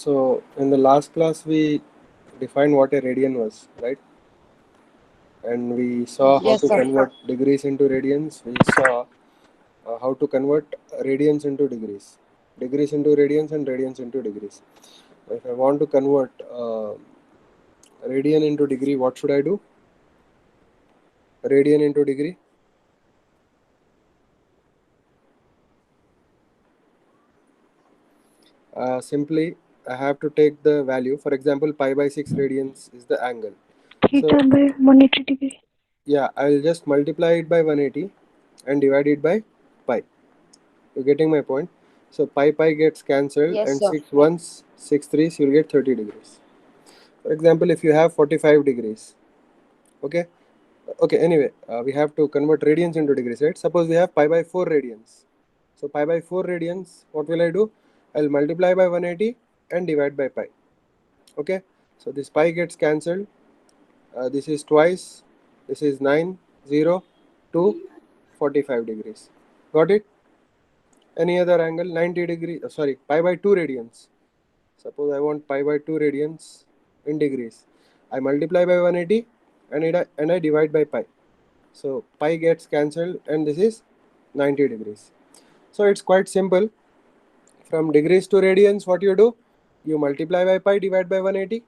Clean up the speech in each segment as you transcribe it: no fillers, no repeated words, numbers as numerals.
So in the last class we defined what a radian was, right? And we saw how Yes, to sir. convert degrees into radians. We saw how to convert radians into degrees, degrees into radians, and radians into degrees. If I want to convert radian into degree, what should I do? Radian into degree. Simply, I have to take the value. For example, pi by 6 radians is the angle. Theta So by 180 degree. yeah, I'll just multiply it by 180 and divide it by pi. You're getting my point? So pi gets cancelled, Yes, and sir. 6 ones, 6 threes, you'll get 30 degrees. For example, if you have 45 degrees, okay? Okay, anyway, we have to convert radians into degrees, right? Suppose we have pi by 4 radians. So pi by 4 radians, what will I do? I'll multiply by 180 and divide by pi. Okay, so this pi gets cancelled. This is twice. This is 9, 0, 2, 45 degrees. Got it? Any other angle? 90 degree. Sorry, pi by 2 radians. Suppose I want pi by 2 radians in degrees. I multiply by 180 and I divide by pi. So pi gets cancelled and this is 90 degrees. So it's quite simple. From degrees to radians, what you do? You multiply by pi, divide by 180.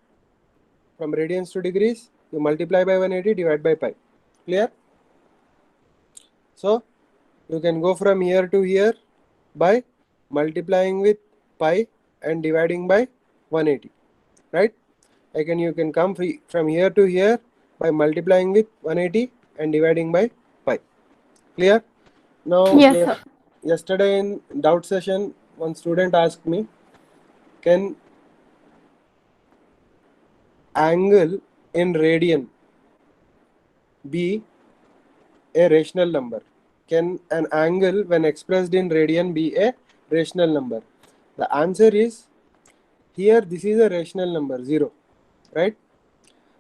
From radians to degrees, you multiply by 180, divide by pi. Clear? So you can go from here to here by multiplying with pi and dividing by 180, right? Again, you can come from here to here by multiplying with 180 and dividing by pi. Clear? Now, Yes, sir. yesterday in doubt session, one student asked me, can angle in radian be a rational number? Can an angle when expressed in radian be a rational number? The answer is, here this is a rational number 0, right?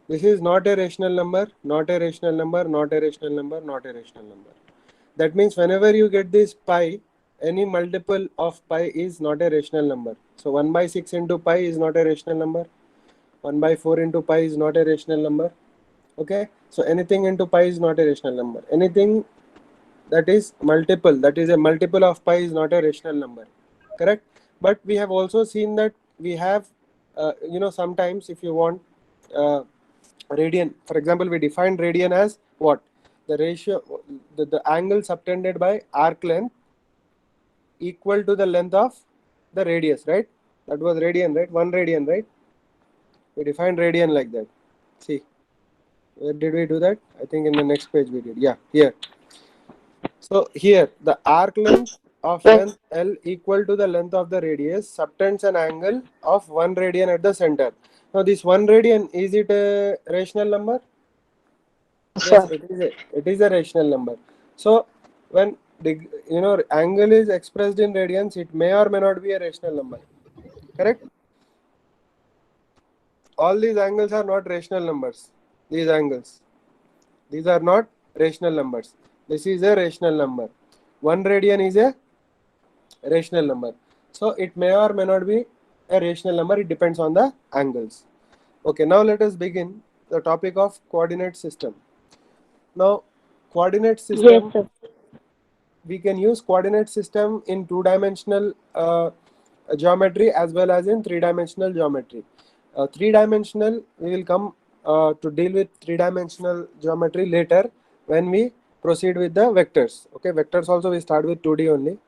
This is not a rational number, not a rational number, not a rational number, not a rational number. That means whenever you get this pi, any multiple of pi is not a rational number. So 1 by 6 into pi is not a rational number. 1 by 4 into pi is not a rational number. Okay, so anything into pi is not a rational number. Anything that is multiple, that is a multiple of pi, is not a rational number. Correct? But we have also seen that we have, sometimes if you want radian, for example, we defined radian as what? The ratio, the angle subtended by arc length equal to the length of the radius, right? That was radian, right? 1 radian, right? We defined radian like that. See, where did we do that? I think in the next page we did. Yeah, here. So here, the arc length of length L equal to the length of the radius subtends an angle of 1 radian at the center. Now this 1 radian, is it a rational number? Yes, Yes, sir. it is a rational number. So when angle is expressed in radians, it may or may not be a rational number. Correct? All these angles are not rational numbers. These angles, these are not rational numbers. This is a rational number. 1 radian is a rational number. So it may or may not be a rational number. It depends on the angles. Okay, now let us begin the topic of coordinate system. Now, coordinate Yes, system, sir. we can use coordinate system in two-dimensional geometry as well as in three-dimensional geometry. Three-dimensional, we will come to deal with three-dimensional geometry later when we proceed with the vectors. Okay, vectors also we start with 2D only.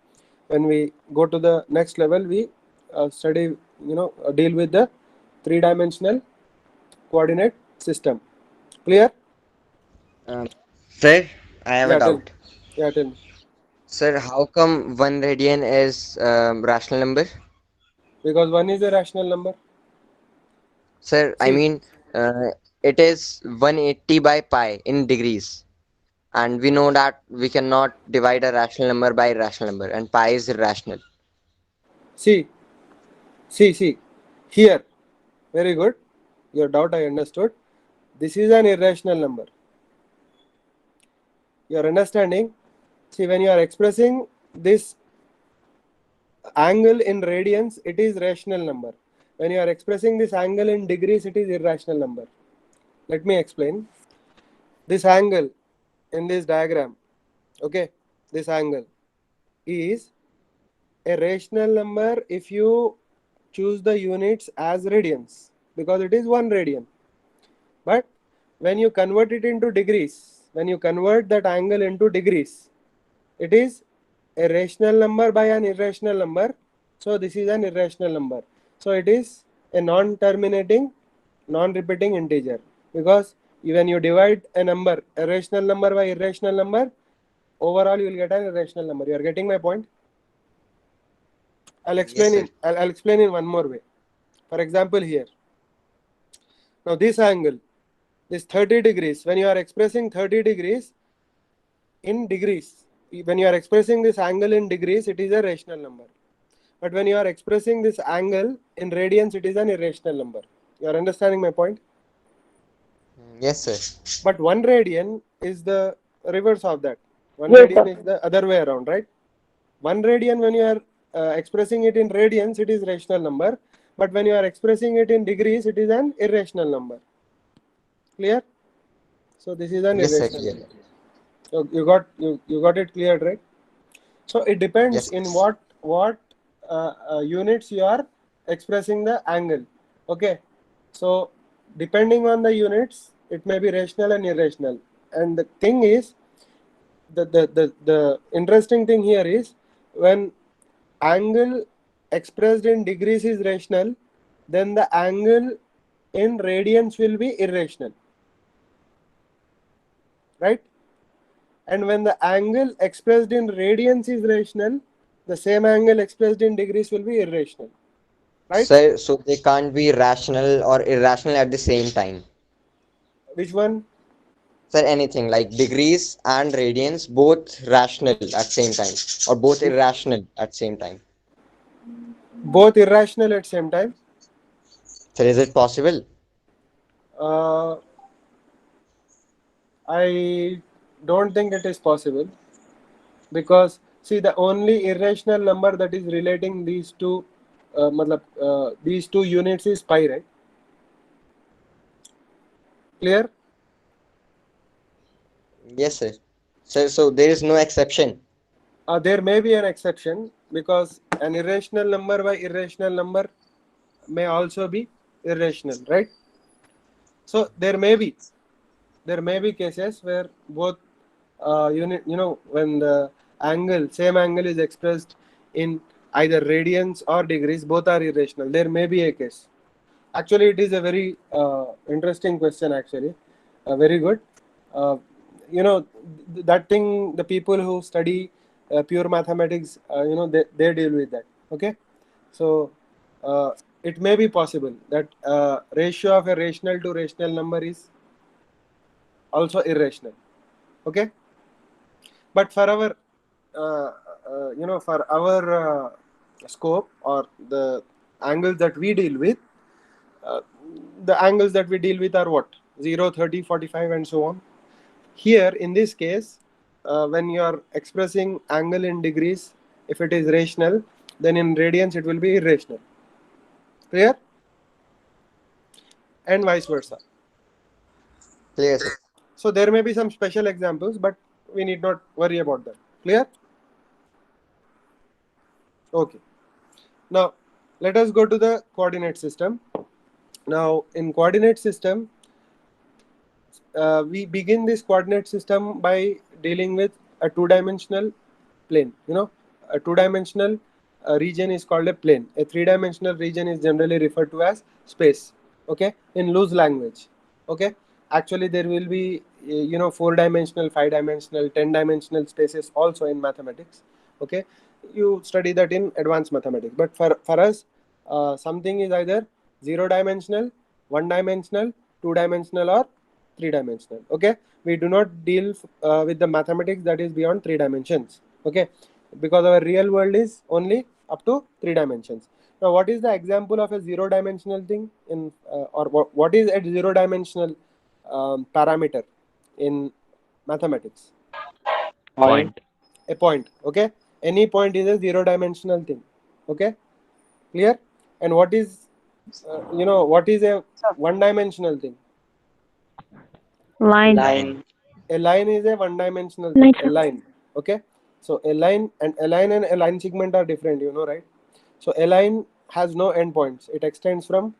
When we go to the next level, we deal with the three-dimensional coordinate system. Clear? Um, Sir, I have a Yeah, doubt. tell me. Sir, how come 1 radian is rational number? Because 1 is a rational number. Sir, I See, mean, it is 180 by pi in degrees. And we know that we cannot divide a rational number by irrational number, and pi is irrational. see, see. Here, very good. Your doubt I understood. This is an irrational number. You are understanding? See, when you are expressing this angle in radians, it is rational number. when you are expressing this angle in degrees, it is irrational number. Let me explain. This angle in this diagram, okay, this angle is a rational number if you choose the units as radians, because it is 1 radian. But when you convert it into degrees, when you convert that angle into degrees, it is a rational number by an irrational number. So this is an irrational number. So it is a non-terminating, non-repeating integer, because when you divide a number, a rational number by irrational number, overall you will get an irrational number. You are getting my point? I'll Yes, explain sir. I'll explain in one more way. For example, here. Now this angle, this 30 degrees, when you are expressing 30 degrees in degrees, when you are expressing this angle in degrees, it is a rational number. But when you are expressing this angle in radians, it is an irrational number. You are understanding my point? Yes, sir. But 1 radian is the reverse of that. 1 Yes, radian sir. is the other way around, right? 1 radian, when you are expressing it in radians, it is rational number. But when you are expressing it in degrees, it is an irrational number. Clear? So this is an Yes, sir. irrational Clear. number. So you got it cleared, right? So it depends Yes. in what units you are expressing the angle. Okay. So depending on the units, it may be rational and irrational. And the thing is, the interesting thing here is, when angle expressed in degrees is rational, then the angle in radians will be irrational, right? And when the angle expressed in radians is rational, the same angle expressed in degrees will be irrational, right? Sir, so they can't be rational or irrational at the same time. Which one? Sir, anything like degrees and radians, both rational at same time, or both irrational at same time. Both irrational at same time. Sir, is it possible? uh, I don't think it is possible, because see, the only irrational number that is relating these two these two units is pi, right? Clear? Yes, sir. Sir, so there is no exception. There may be an exception, because an irrational number by irrational number may also be irrational, right? So there may be cases where both unit, when the same angle is expressed in either radians or degrees, both are irrational. There may be a case. Actually, it is a very interesting question. Actually, very good. Uh, that thing. The people who study pure mathematics, they deal with that. Okay, so uh, it may be possible that ratio of a rational to rational number is also irrational. Okay, but for our for our scope, or the angles that we deal with, uh, the angles that we deal with are what? 0, 30, 45, and so on. Here in this case, when you are expressing angle in degrees, if it is rational, then in radians it will be irrational. Clear? And vice versa. Clear, sir. So there may be some special examples, but we need not worry about that. Clear? Okay. Now let us go to the coordinate system. Now in coordinate system, we begin this coordinate system by dealing with a two-dimensional plane. A two-dimensional region is called a plane. A three-dimensional region is generally referred to as space. Okay, in loose language. Okay, actually there will be four-dimensional, five-dimensional, 10-dimensional spaces also in mathematics. Okay, you study that in advanced mathematics. But for us, something is either zero-dimensional, one-dimensional, two-dimensional, or three-dimensional. Okay, we do not deal with the mathematics that is beyond 3 dimensions. Okay, because our real world is only up to 3 dimensions. Now what is the example of a zero-dimensional thing in or what is a zero-dimensional parameter in mathematics? Point. A point. Okay, any point is a zero-dimensional thing. Okay, clear? And what is You know what is a one-dimensional thing? Line. Line. A line is a one-dimensional Line, thing. A sir. line. Okay. So a line and a line segment are different. You know, right? So a line has no endpoints. It extends from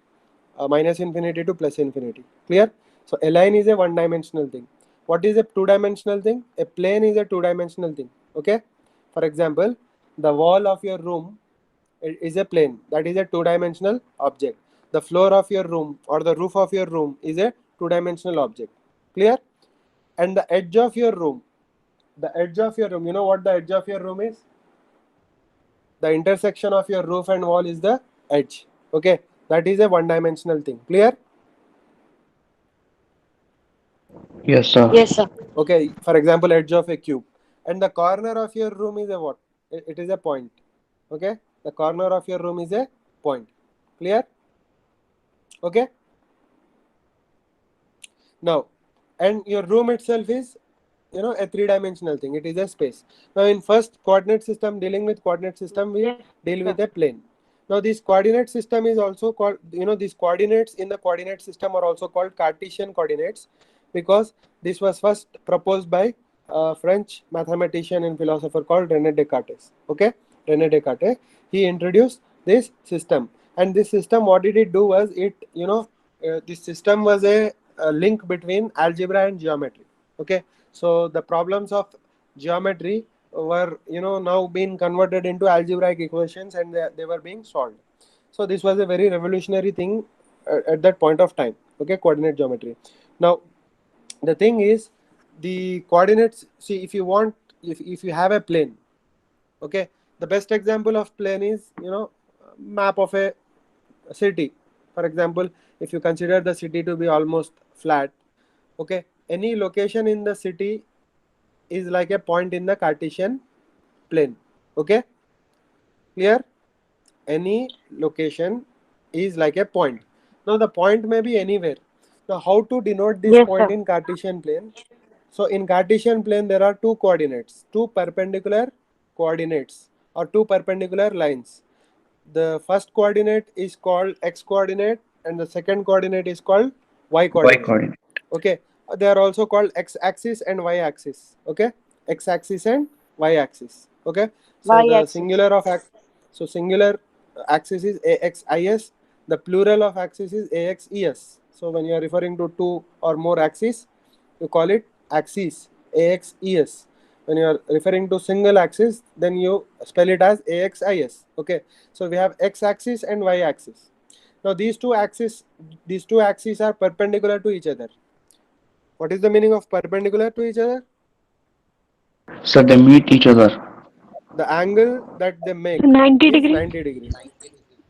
minus infinity to plus infinity. Clear? So a line is a one-dimensional thing. What is a two-dimensional thing? A plane is a two-dimensional thing. Okay. For example, the wall of your room is a plane. That is a two-dimensional object. The floor of your room or the roof of your room is a two-dimensional object. Clear? And the edge of your room, you know what the edge of your room is? The intersection of your roof and wall is the edge. Okay, that is a one-dimensional thing. Clear? Yes, sir. Yes, sir. Okay, for example, edge of a cube. And the corner of your room is a what? It is a point. Okay, the corner of your room is a point. Clear? Okay. Now, and your room itself is, you know, a three-dimensional thing. It is a space. Now in first coordinate system, dealing with coordinate system, we Yes, deal with sir. a plane. Now this coordinate system is also called, you know, these coordinates in the coordinate system are also called Cartesian coordinates, because this was first proposed by a French mathematician and philosopher called René Descartes. Okay, René Descartes, he introduced this system. And this system, what did it do was, it, you know, this system was a link between algebra and geometry. Okay, so the problems of geometry were, you know, now being converted into algebraic equations, and they were being solved. So this was a very revolutionary thing at that point of time. Okay, coordinate geometry. Now the thing is, the coordinates, see, if you want, if you have a plane, okay, the best example of plane is, you know, map of a city. For example, if you consider the city to be almost flat, okay, any location in the city is like a point in the Cartesian plane. Okay, clear? Any location is like a point. Now the point may be anywhere. Now how to denote this Yes, point sir. in Cartesian plane? So in Cartesian plane there are two coordinates, two perpendicular coordinates or two perpendicular lines. The first coordinate is called x coordinate and the second coordinate is called y Y coordinate. coordinate. Okay, they are also called x axis and y axis. Okay, x axis and y axis. Okay, so Y the axis. singular of so singular axis is axis, the plural of axis is axes. So when you are referring to two or more axes, you call it axis, axes. When you are referring to single axis, then you spell it as axis. Okay, so we have x axis and y axis. Now these two axes are perpendicular to each other. What is the meaning of perpendicular to each other? Sir, they meet each other. The angle that they make So 90 is degrees. 90 degrees.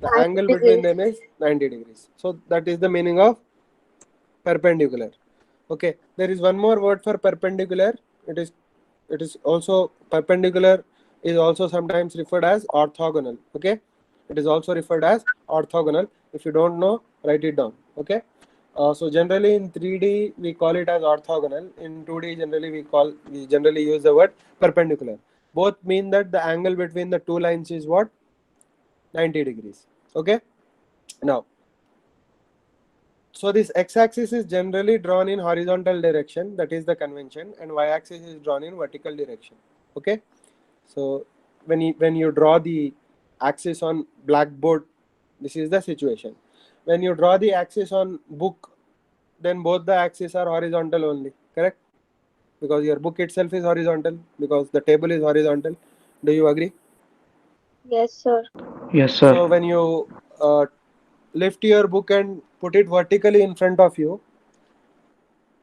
The angle between them is 90 degrees. So that is the meaning of perpendicular. Okay, there is one more word for perpendicular. It is also perpendicular is also sometimes referred as orthogonal. Okay, it is also referred as orthogonal. If you don't know, write it down. Okay, so generally in 3D we call it as orthogonal. In 2D we generally use the word perpendicular. Both mean that the angle between the two lines is what? 90 degrees. Okay, now, so this x-axis is generally drawn in horizontal direction, that is the convention, and y-axis is drawn in vertical direction. Okay, so when you draw the axis on blackboard, this is the situation. When you draw the axis on book, then both the axes are horizontal only, correct? Because your book itself is horizontal, because the table is horizontal. Do you agree? Yes, sir. Yes, So sir. when you lift your book and put it vertically in front of you,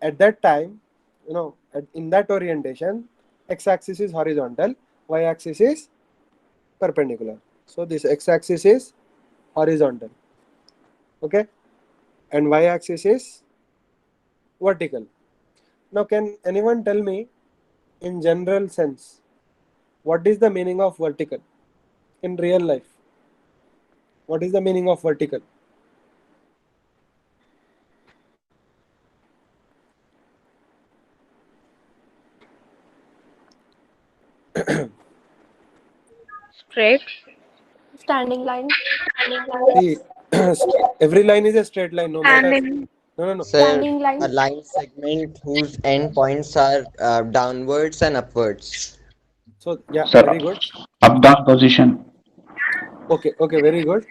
at that time, you know, in that orientation, x-axis is horizontal, y-axis is perpendicular. So this x-axis is horizontal, okay, and y-axis is vertical. Now can anyone tell me, in general sense, what is the meaning of vertical in real life? What is the meaning of vertical? Straight. Standing line. See, Every line is a straight line, no matter. Standing, No. Sir, standing line. a line segment whose end points are downwards and upwards. So yeah, Sir, very good. up down position. Okay, very good.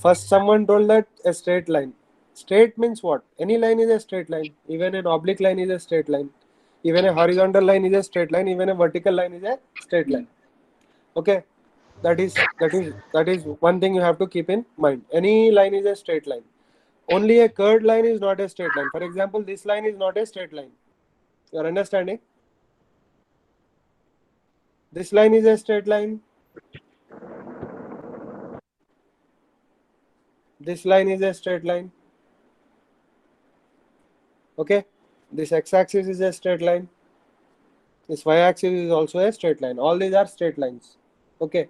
First, someone told that a straight line. Straight means what? Any line is a straight line. Even an oblique line is a straight line. Even a horizontal line is a straight line. Even a vertical line is a straight line. Okay, that is one thing you have to keep in mind. Any line is a straight line. Only a curved line is not a straight line. For example, this line is not a straight line. You are understanding? This line is a straight line. This line is a straight line. Okay, this x-axis is a straight line. This y-axis is also a straight line. All these are straight lines. Okay.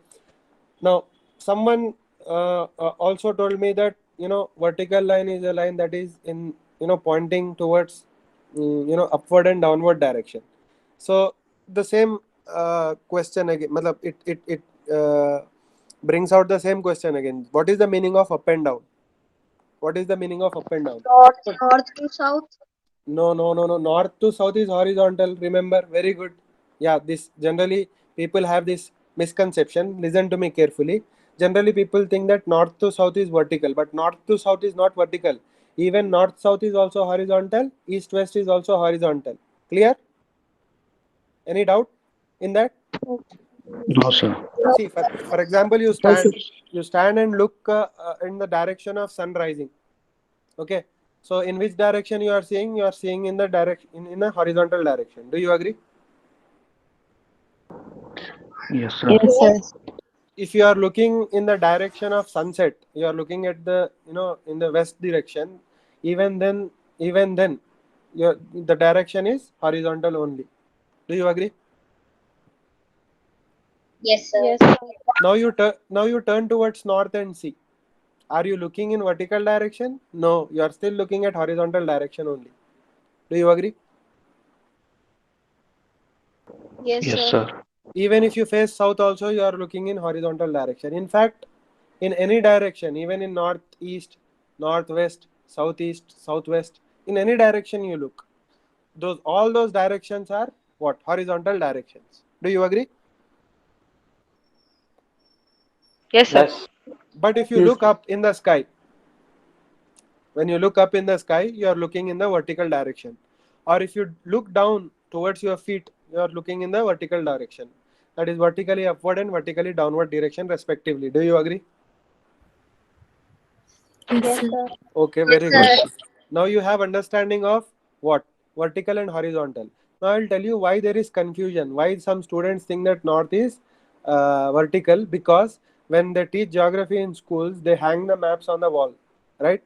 Now, someone also told me that vertical line is a line that is in pointing towards upward and downward direction. So the same question again. Matlab, it brings out the same question again. What is the meaning of up and down? What is the meaning of up and down? North to south. No. North to south is horizontal. Remember, very good. Yeah, this generally people have this misconception. Listen to me carefully. Generally, people think that north to south is vertical, but north to south is not vertical. Even north south is also horizontal. East west is also horizontal. Clear? Any doubt in that? No, sir. See, for example, you stand and look in the direction of sun rising. Okay. So in which direction you are seeing? You are seeing in the direction in a horizontal direction. Do you agree? Yes, sir. Yes, sir. If you are looking in the direction of sunset, you are looking at the in the west direction. Even then, the direction is horizontal only. Do you agree? Yes, sir. Yes, sir. Now you turn towards north and see. Are you looking in vertical direction? No, you are still looking at horizontal direction only. Do you agree? Yes, Yes, sir. sir. Even if you face south also, you are looking in horizontal direction. In fact, in any direction, even in northeast, northwest, southeast, southwest, in any direction you look, all those directions are what? Horizontal directions. Do you agree? Yes, sir. But if you look up in the sky, when you look up in the sky, you are looking in the vertical direction. Or if you look down towards your feet, you are looking in the vertical direction. That is vertically upward and vertically downward direction respectively. Do you agree? Yes, sir. Okay, very good. Now you have understanding of what? Vertical and horizontal. Now I'll tell you why there is confusion. Why some students think that north is vertical, because when they teach geography in schools, they hang the maps on the wall, right?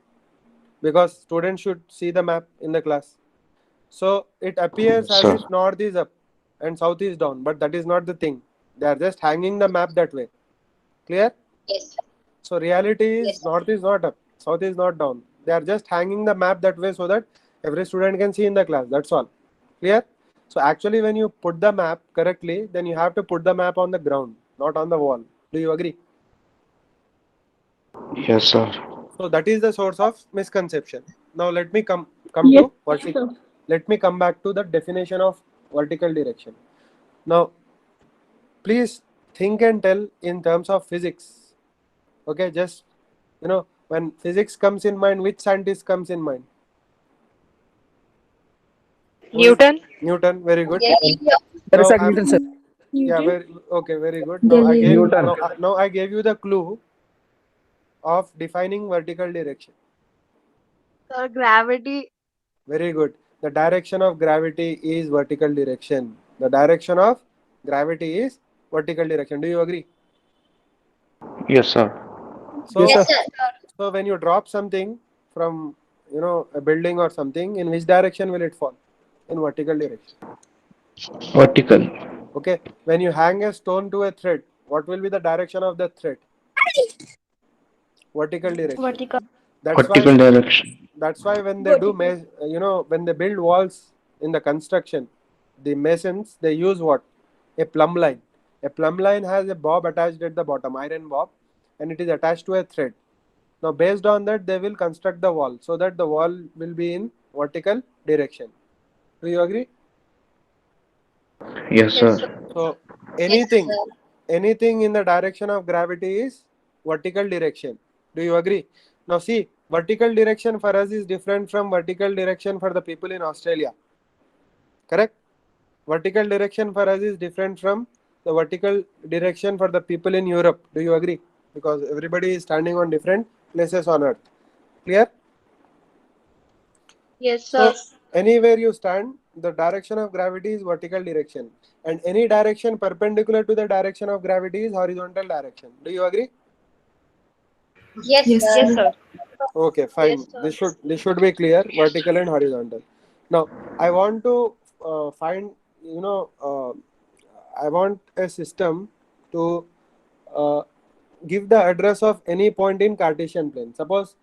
Because students should see the map in the class. So it appears Yes, as sir. if north is up and south is down, but that is not the thing. They are just hanging the map that way. Clear? Yes. So reality is Yes. north is not up, south is not down. They are just hanging the map that way so that every student can see in the class. That's all. Clear? So actually, when you put the map correctly, then you have to put the map on the ground, not on the wall. Do you agree? Yes, sir. So that is the source of misconception. Now let me come Yes, to vertical. Let me come back to the definition of vertical direction. Now, please think and tell in terms of physics. Okay, just when physics comes in mind, which scientist comes in mind? Who is Newton. Newton? Very good. Galileo. Now Newton, sir. yeah, Newton. very good. Now I gave Newton. now I gave you the clue of defining vertical direction. Sir, gravity. Very good. The direction of gravity is vertical direction. The direction of gravity is vertical direction. Do you agree? Yes, sir. So, Yes, sir. so when you drop something from a building or something, in which direction will it fall? In vertical direction. Vertical. Okay. When you hang a stone to a thread, what will be the direction of the thread? Vertical direction. Vertical. That's Vertical why direction. when they do when they build walls in the construction, the masons, they use what? A plumb line. A plumb line has a bob attached at the bottom, iron bob, and it is attached to a thread. Now based on that, they will construct the wall so that the wall will be in vertical direction. Do you agree? Yes, Yes, sir. sir. So Yes, anything sir. anything in the direction of gravity is vertical direction. Do you agree? Now see, vertical direction for us is different from vertical direction for the people in Australia. Correct? Vertical direction for us is different from the vertical direction for the people in Europe. Do you agree? Because everybody is standing on different places on earth. Clear? Yes, So sir. anywhere you stand, the direction of gravity is vertical direction, and any direction perpendicular to the direction of gravity is horizontal direction. Do you agree? Yes, Yes, sir. sir. Yes, sir. Okay, Yes, fine. sir. This should be clear, vertical and horizontal. Now I want to find, I want a system to uh, give the address of any point in Cartesian plane. Suppose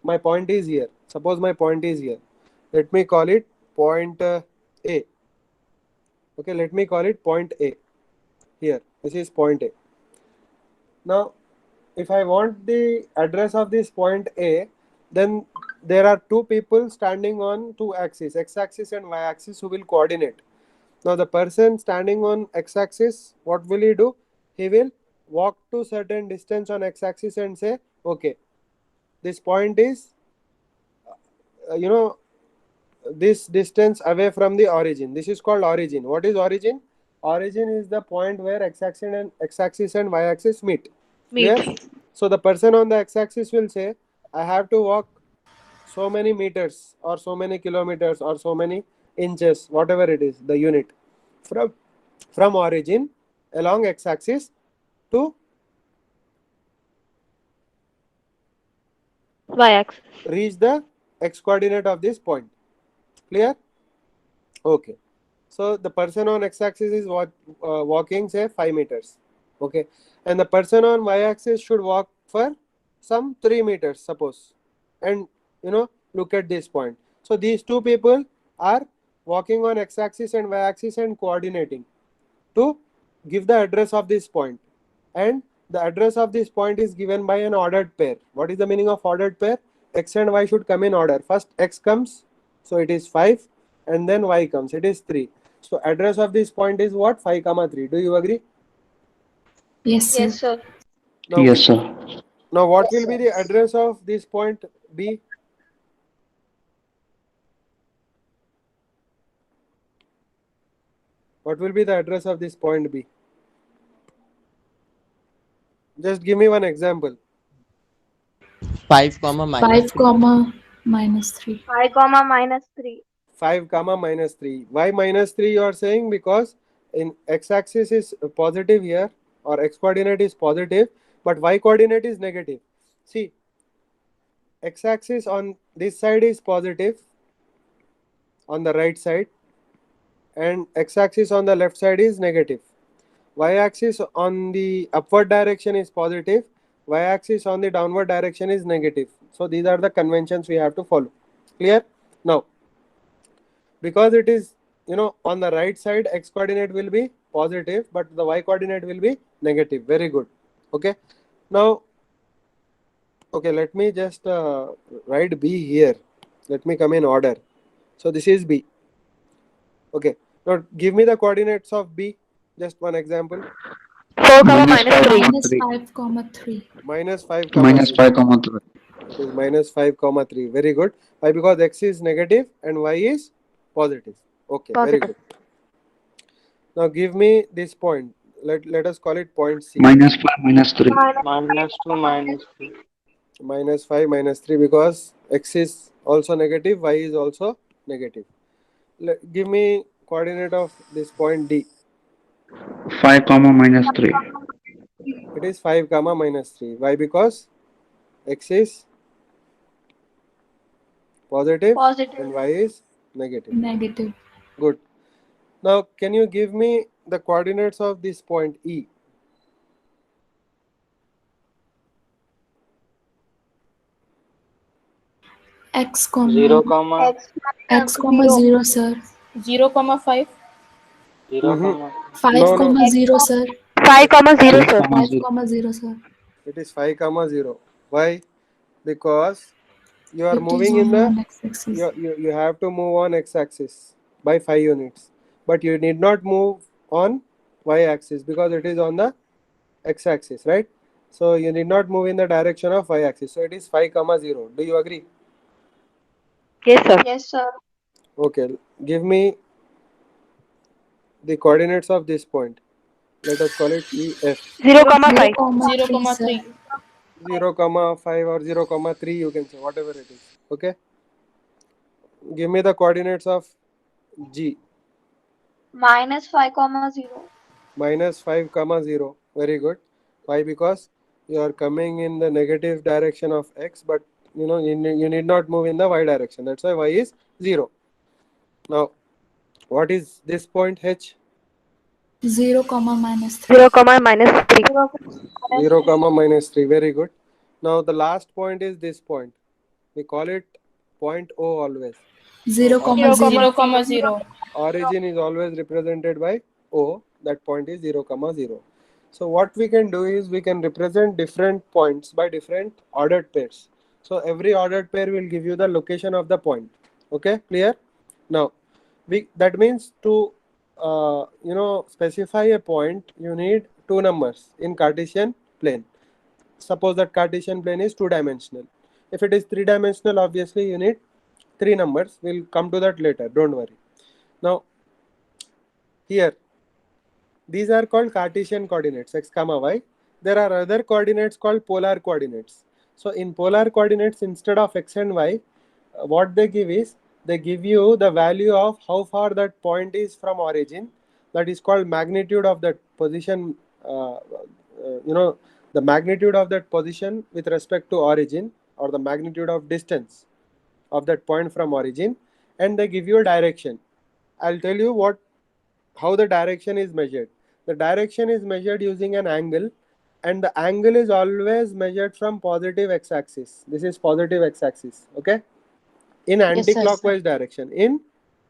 my point is here. Suppose my point is here. Let me call it point A. Okay, let me call it point A. Here, this is point A. Now, if I want the address of this point A, then there are two people standing on two axes, x-axis and y-axis, who will coordinate. Now, the person standing on x-axis, what will he do? He will walk to certain distance on x-axis and say, okay, this point is, you know, this distance away from the origin. This is called origin. What is origin? Origin is the point where x-axis and y-axis meet. Clear? So the person on the x-axis will say, I have to walk so many meters or so many kilometers or so many inches, whatever it is, the unit, from origin along x-axis to Y-axis. reach the x coordinate of this point. Clear? Okay. So the person on x-axis is walking, say, 5 meters. Okay. And the person on y-axis should walk for some 3 meters, suppose. And, look at this point. So these two people are walking on x-axis and y-axis and coordinating to give the address of this point. And the address of this point is given by an ordered pair. What is the meaning of ordered pair? X and y should come in order. First x comes, so it is 5, and then y comes, it is 3. So address of this point is what? 5 comma 3. Do you agree? Yes, sir. Yes, sir. Now, Yes, sir. now what will be the address of this point B? What will be the address of this point B? Just give me one example. 5 comma minus 5 3. comma minus 3. 5 comma minus 3. 5 comma minus 3. Why minus 3 you are saying? Because in x-axis is positive here, or x coordinate is positive, but y coordinate is negative. See, x-axis on this side is positive on the right side, and x-axis on the left side is negative. Y-axis on the upward direction is positive, y-axis on the downward direction is negative. So these are the conventions we have to follow. Clear? Now, because it is, on the right side, x coordinate will be positive, but the y coordinate will be negative. Very good. Okay. Now, okay, let me just write B here. Let me come in order. So this is B. Okay. Now give me the coordinates of B. Just one example. 4 comma Minus minus 3. Minus 3. 5 comma 3. Minus 5 comma Minus 3. 5 comma 3. It is minus 5 comma 3. Very good. Why? Because x is negative and y is positive. Okay, very Positive. good. Now give me this point. Let us call it point C. Minus 5 minus 3. minus 2 minus 3. Minus 5 minus 3, because x is also negative, y is also negative. Give me coordinate of this point D. 5 comma minus 3. It is 5 comma minus 3. Why? Because x is positive Positive. and y is negative. Negative. Good. Now can you give me the coordinates of this point E? X comma 0 comma X comma 0, sir. 0, 5. 0 Mhm. comma 5 No, comma 0, sir. 5 comma 0, 5 sir. comma 5 0. comma 0, sir. it is 5 comma 0. Why? because you are It is moving in only the on x-axis. you have to move on x-axis by 5 units, but you need not move on y-axis because it is on the x-axis, right? So you need not move in the direction of y-axis. So it is 5 comma 0. Do you agree? Yes, sir. Yes, sir. Okay, give me the coordinates of this point. Let us call it EF. 0, comma 0, 5. comma 0, 3, comma sir. 3. 0 comma 5 or 0 comma 3, you can say whatever it is. Okay, give me the coordinates of G. Minus 5, comma 0. Minus 5 comma 0. Very good. Why? Because you are coming in the negative direction of x, but you need not move in the y direction. That's why y is 0. Now what is this point H? 0, comma minus 3. 0, comma minus 3. 0 comma minus 3. Very good. Now the last point is this point. We call it point O always. 0, comma 0. 0, comma 0. Origin is always represented by O. That point is 0 comma 0. So what we can do is we can represent different points by different ordered pairs. So every ordered pair will give you the location of the point. Okay, clear? Now that means to specify a point, you need two numbers in Cartesian plane. Suppose that Cartesian plane is two-dimensional. If it is three-dimensional, obviously you need three numbers. We'll come to that later, don't worry. Now here these are called Cartesian coordinates, x comma y. There are other coordinates called polar coordinates. So in polar coordinates, instead of x and y, what they give is they give you the value of how far that point is from origin. That is called magnitude of that position. The magnitude of that position with respect to origin, or the magnitude of distance of that point from origin, and they give you a direction. I'll tell you how the direction is measured. The direction is measured using an angle, and the angle is always measured from positive x-axis. This is positive x-axis, okay? In anti-clockwise direction. In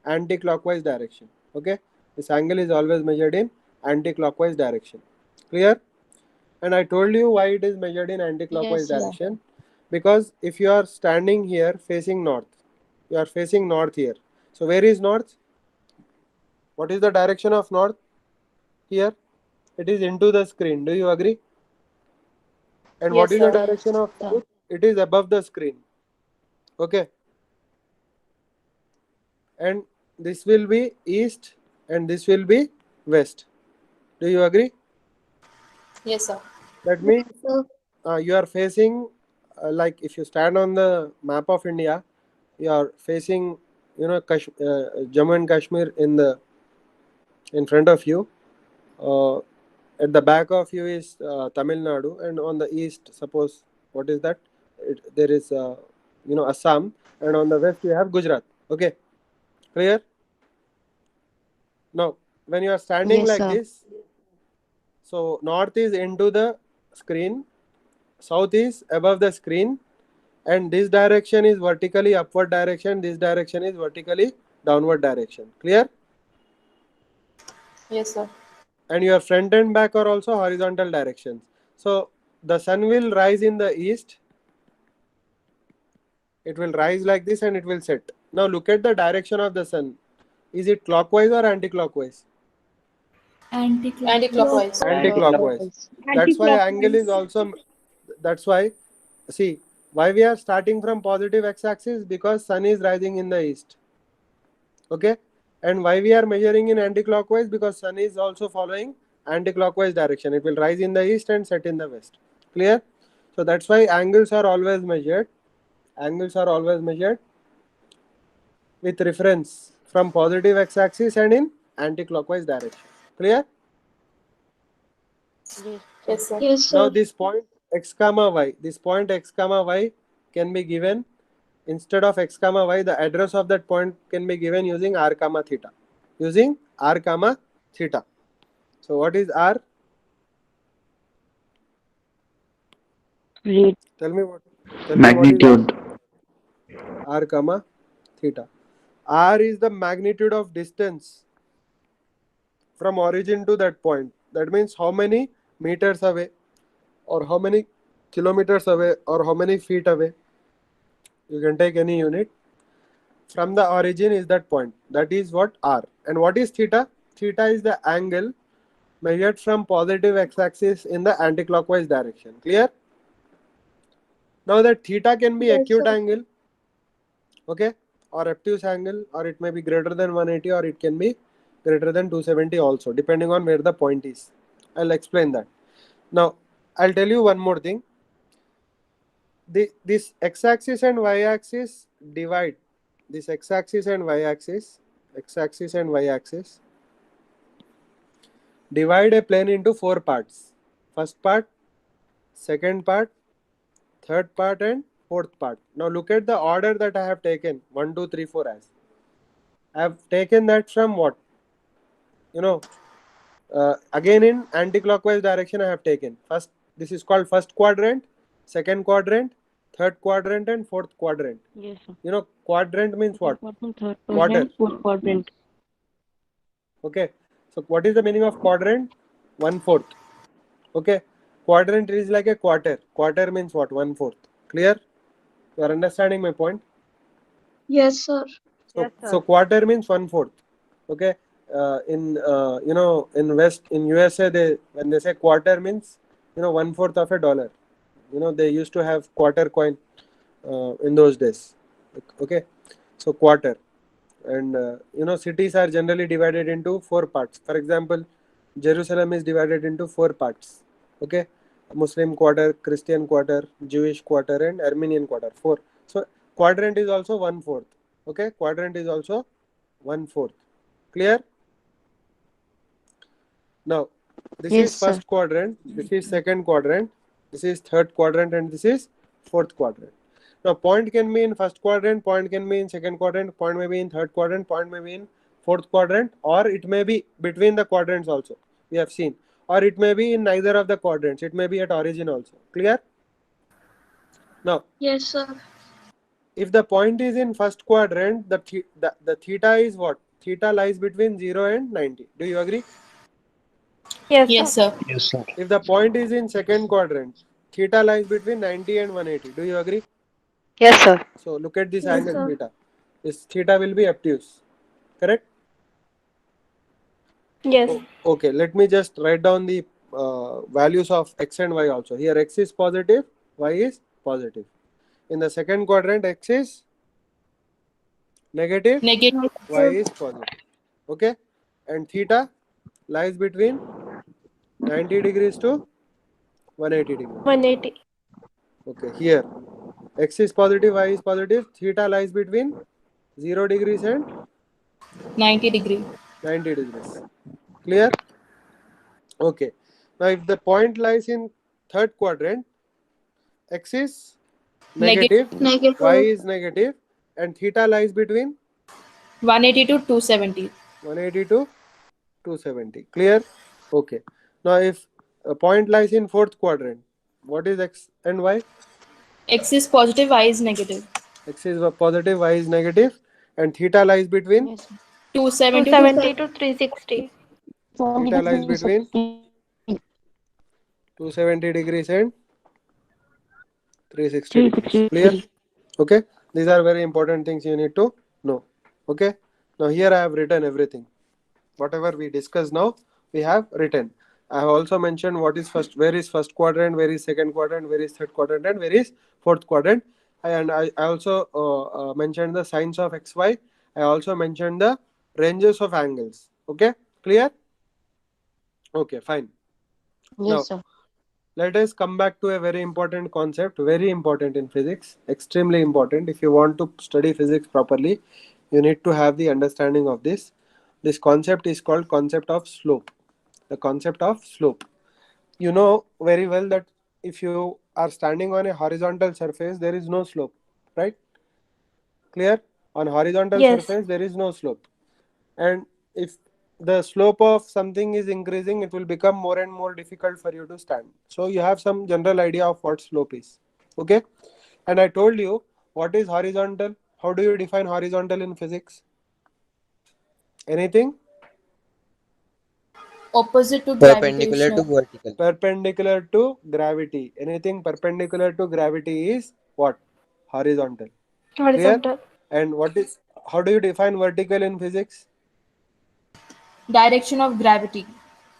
anti-clockwise direction, okay? This angle is always measured in anti-clockwise direction. Clear? And I told you why it is measured in anti-clockwise direction. Because if you are standing here facing north, you are facing north here. So where is north? What is the direction of north? Here. It is into the screen. Do you agree? And what is the direction of south? It is above the screen. Okay. And this will be east and this will be west. Do you agree? Yes, sir. That means you are facing, like if you stand on the map of India, you are facing, Jammu and Kashmir in front of you. At the back of you is Tamil Nadu, and on the east, suppose what is that? There is Assam, and on the west you have Gujarat. Okay, clear? Now, when you are standing this, so north is into the screen, south is above the screen, and this direction is vertically upward direction. This direction is vertically downward direction. Clear? Yes, sir. And your front and back are also horizontal directions. So the sun will rise in the east. It will rise like this and it will set. Now look at the direction of the sun. Is it clockwise or anti-clockwise? Anti-clockwise. Anti-clockwise. That's why angle is also. That's why. See why we are starting from positive x-axis, because sun is rising in the east. Okay. And why we are measuring in anti-clockwise, because sun is also following anti-clockwise direction. It will rise in the east and set in the west. Clear? So that's why angles are always measured. Angles are always measured with reference from positive x-axis and in anti-clockwise direction. Clear? Yes, sir. Yes, Now sir. this point x comma y, this point x comma y can be given, instead of x comma y, the address of that point can be given using r comma theta. Using r comma theta. So what is r? Tell me what. Magnitude. R comma theta. R is the magnitude of distance from origin to that point. That means how many meters away, or how many kilometers away, or how many feet away. You can take any unit. From the origin is that point. That is what R. And what is theta? Theta is the angle measured from positive x-axis in the anti-clockwise direction. Clear? Now that theta can be Yes, acute sir. angle, okay, or obtuse angle, or it may be greater than 180, or it can be greater than 270 also, depending on where the point is. I'll explain that. Now, I'll tell you one more thing. This x-axis and y-axis divide. This x-axis and y-axis, divide a plane into 4 parts. First part, second part, third part, and fourth part. Now look at the order that I have taken 1, 2, 3, 4 as. I have taken that from what? Again in anti-clockwise direction I have taken. First, this is called first quadrant, second quadrant, third quadrant, and fourth quadrant. Yes, sir. Quadrant means what? Third Quarter. quadrant, fourth quadrant. Okay. So what is the meaning of quadrant? 1/4. Okay. Quadrant is like a quarter. Quarter means what? 1/4. Clear? You are understanding my point? Yes, sir. So quarter means 1/4. Okay. In USA, when they say quarter means 1/4 of a dollar. They used to have quarter coin in those days. Okay. So quarter. And cities are generally divided into 4 parts. For example, Jerusalem is divided into 4 parts. Okay. Muslim quarter, Christian quarter, Jewish quarter, and Armenian quarter. 4. So quadrant is also 1/4. Okay. Quadrant is also 1/4. Clear? Now, this Yes, is first quadrant, this is second quadrant, this is third quadrant, and this is fourth quadrant. Now, point can be in first quadrant, point can be in second quadrant, point may be in third quadrant, point may be in fourth quadrant, or it may be between the quadrants also. We have seen. Or it may be in neither of the quadrants. It may be at origin also. Clear? Now, Yes, sir. if the point is in first quadrant, the theta is what? Theta lies between 0 and 90. Do you agree? Yes, sir. Yes, sir. If the point is in second quadrant, theta lies between 90 and 180. Do you agree? Yes, sir. So look at this Yes, angle sir. theta. This theta will be obtuse. Correct? Yes. Okay, let me just write down the values of x and y also. Here x is positive, y is positive. In the second quadrant, x is negative, Negative. y is positive. Okay? And theta lies between 90 degrees to 180 degrees. 180. Okay, here x is positive, y is positive, theta lies between 0 degrees and 90 degree. 90 degrees. Clear? Okay. Now, if the point lies in third quadrant, x is negative, Negative. y is negative, and theta lies between 180 to 270. 180 to 270. Clear? Okay. Now, if a point lies in fourth quadrant, what is x and y? X is positive, Y is negative. X is positive, y is negative, and theta lies between Yes, sir. 270 270 to 360. theta lies between 270 degrees and 360 degrees. Clear? Okay. These are very important things you need to know. Okay. Now here I have written everything. Whatever we discussed now, we have written. I have also mentioned what is first, where is first quadrant, where is second quadrant, where is third quadrant, and where is fourth quadrant. And I also mentioned the signs of xy. I also mentioned the ranges of angles. Okay. Clear? Okay. Fine. Now, Yes, sir. let us come back to a very important concept, very important in physics, extremely important. If you want to study physics properly, you need to have the understanding of this. This concept is called concept of slope. The concept of slope. You know very well that if you are standing on a horizontal surface, there is no slope, right? Clear? On horizontal surface, there is no slope. And if the slope of something is increasing, it will become more and more difficult for you to stand. So you have some general idea of what slope is. Okay. And I told you what is horizontal. How do you define horizontal in physics? Anything? Opposite to Perpendicular to gravitational. vertical. Perpendicular to gravity. Anything perpendicular to gravity is what? Horizontal. Horizontal. And how do you define vertical in physics? Direction of gravity.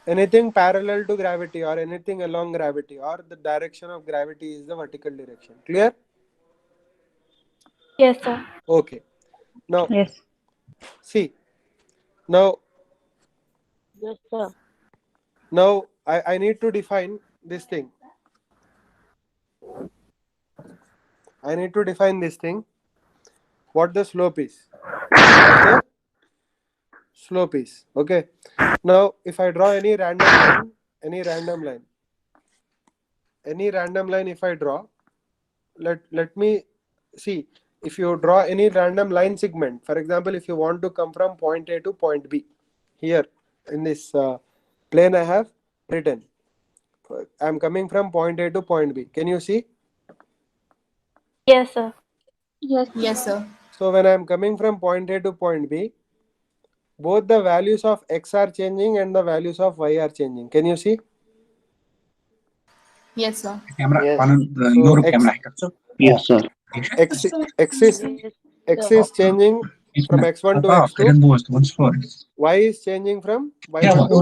Anything parallel to gravity or anything along gravity or the direction of gravity is the vertical direction. Clear? Yes, sir. Okay. Now, Yes. see. Now Yes, sir. I need to define this thing. I need to define this thing. What the slope is. What the slope is. Okay. Now, if I draw any random line, if I draw, let me see. If you draw any random line segment, for example, if you want to come from point A to point B, here in this plane I have written. I am coming from point A to point B. Can you see? Yes, sir. Yes. Yes, sir. So when I am coming from point A to point B, both the values of x are changing and the values of y are changing. Can you see? Yes, sir. Camera, Yes. So camera है कर Yes, sir. x is changing from x1 to x2. Y is changing from y1 to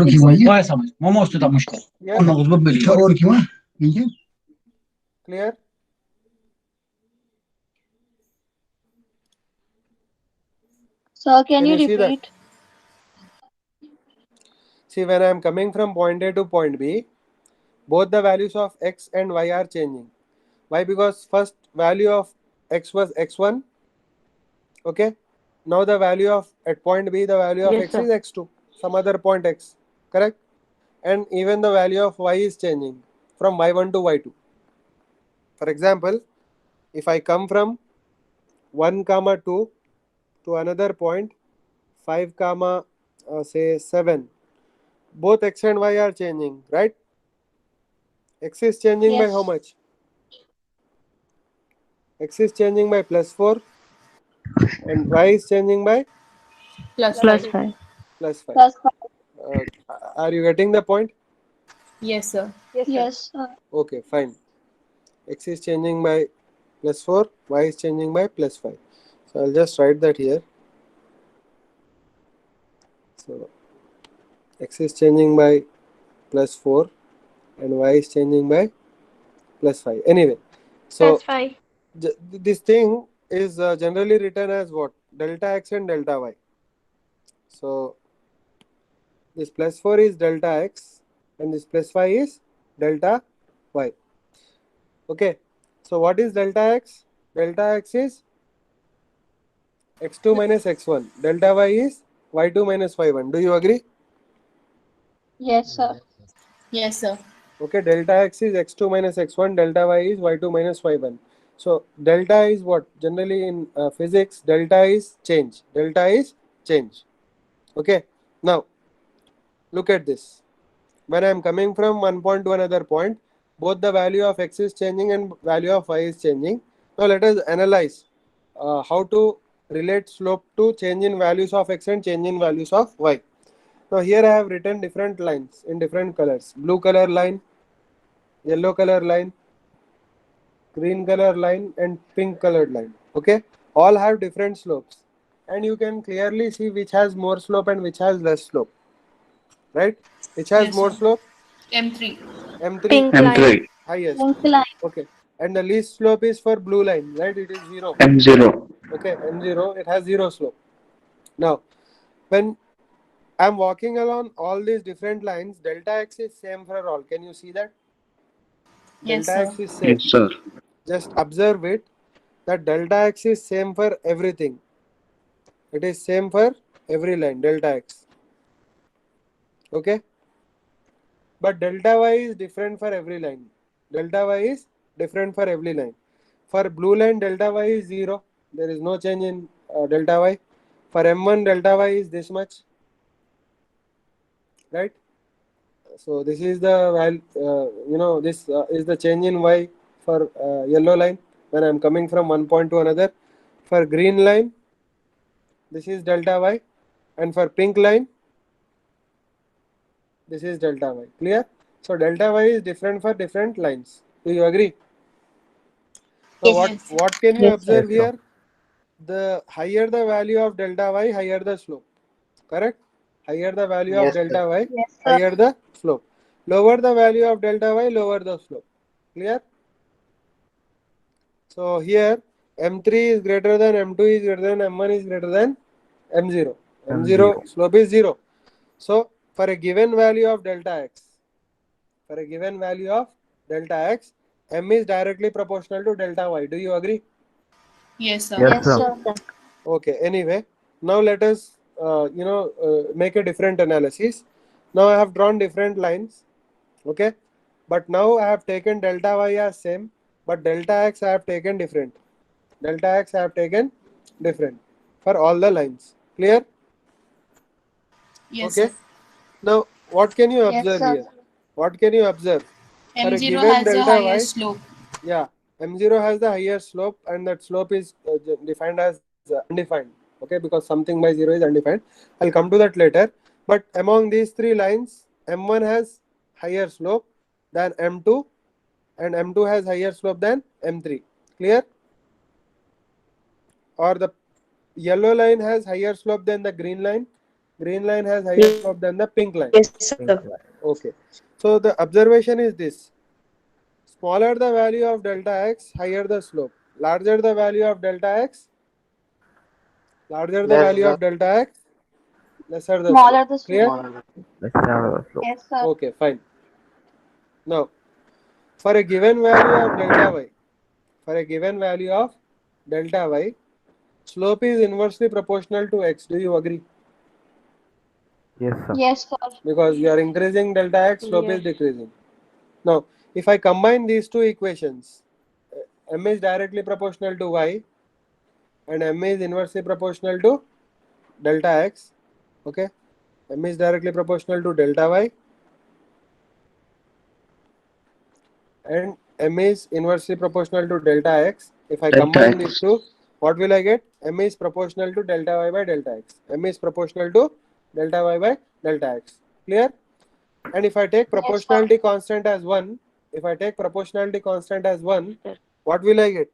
yes. clear? Sir, can you see that? repeat? See, when I am coming from point A to point B, both the values of x and y are changing. Why? Because first value of x was x1. Okay. Now the value of at point B, the value of Yes, x sir. is x2. Some other point x. Correct? And even the value of y is changing from y1 to y2. For example, if I come from 1, 2 to another point 5, say 7, both x and y are changing, right? X is changing by Yes. how much? X is changing by +4 and y is changing by Plus Plus 5. 5. +5. Plus 5. Are you getting the point? Yes, sir. Yes, sir. Okay, fine. X is changing by +4, y is changing by +5. So I'll just write that here. So x is changing by +4 and y is changing by +5. Anyway, so Plus 5. this thing is generally written as what? Delta x and delta y. So this +4 is delta x and this +5 is delta y. Okay. So what is delta x? Delta x is x2 minus x1. Delta y is y2 minus y1. Do you agree? Yes, sir. Yes, sir. Okay, delta x is x2 minus x1, delta y is y2 minus y1. So delta is what? Generally in physics, delta is change. Delta is change. Okay, now look at this. When I am coming from one point to another point, both the value of x is changing and value of y is changing. Now let us analyze how to relate slope to change in values of x and change in values of y. Now here I have written different lines in different colors. Blue color line, yellow color line, green color line and pink colored line. Okay, all have different slopes and you can clearly see which has more slope and which has less slope. Right? Which has Yes, more sir. slope? M3. M3. Pink M3. line. Highest. Pink line. Okay. And the least slope is for blue line, right? It is 0. M0. Okay, M0, it has 0 slope. Now, when I'm walking along all these different lines, delta x is same for all. Can you see that? Yes, Delta sir. x is same. Yes, sir. Just observe it that delta x is same for everything. It is same for every line, delta x. Okay? But delta y is different for every line. Delta y is different for every line. For blue line, delta y is 0. There is no change in delta y. For M1, delta y is this much. Right? So this is the value, this is the change in y for yellow line when I am coming from one point to another. For green line, this is delta y. And for pink line, this is delta y. Clear? So delta y is different for different lines. Do you agree? Now Yes. what can you Yes, observe here? the higher the value of delta y, higher the slope. Correct? Higher the value of Yes, delta sir. y, Yes, sir. higher the slope. Lower the value of delta y, lower the slope. Clear? So here m3 is greater than m2 is greater than m1 is greater than m0. M0 slope is 0. So for a given value of delta x, m is directly proportional to delta y. Do you agree? Yes, sir. Yes, sir. Okay. Anyway, now let us make a different analysis. Now I have drawn different lines. Okay, but now I have taken delta y as same, but delta x I have taken different. Delta x I have taken different for all the lines. Clear? Yes, Okay. sir. Now what can you Yes, observe sir. here? What can you observe? For a M0 given has a delta higher y, slope. yeah, m0 has the higher slope, and that slope is defined as undefined. Okay, because something by 0 is undefined. I'll come to that later. But among these three lines, m1 has higher slope than m2, and m2 has higher slope than m3. Clear? Or the yellow line has higher slope than the green line. Green line has higher slope than the pink line. Yes, sir. Okay. So the observation is this. Smaller the value of delta x, higher the slope. Larger the value of delta x, lesser the slope. Smaller the slope. Clear? Smaller. Yes, sir. Okay, fine. Now, for a given value of delta y, slope is inversely proportional to x. Do you agree? Yes, sir. Because you are increasing delta x, slope is decreasing. Now, if I combine these two equations, m is directly proportional to y and m is inversely proportional to delta x. Okay, m is directly proportional to delta y and m is inversely proportional to delta x. If I Delta combine X. these two, what will I get? M is proportional to delta y by delta x. M is proportional to delta y by delta x. Clear? And if I take proportionality constant as 1, what will I get?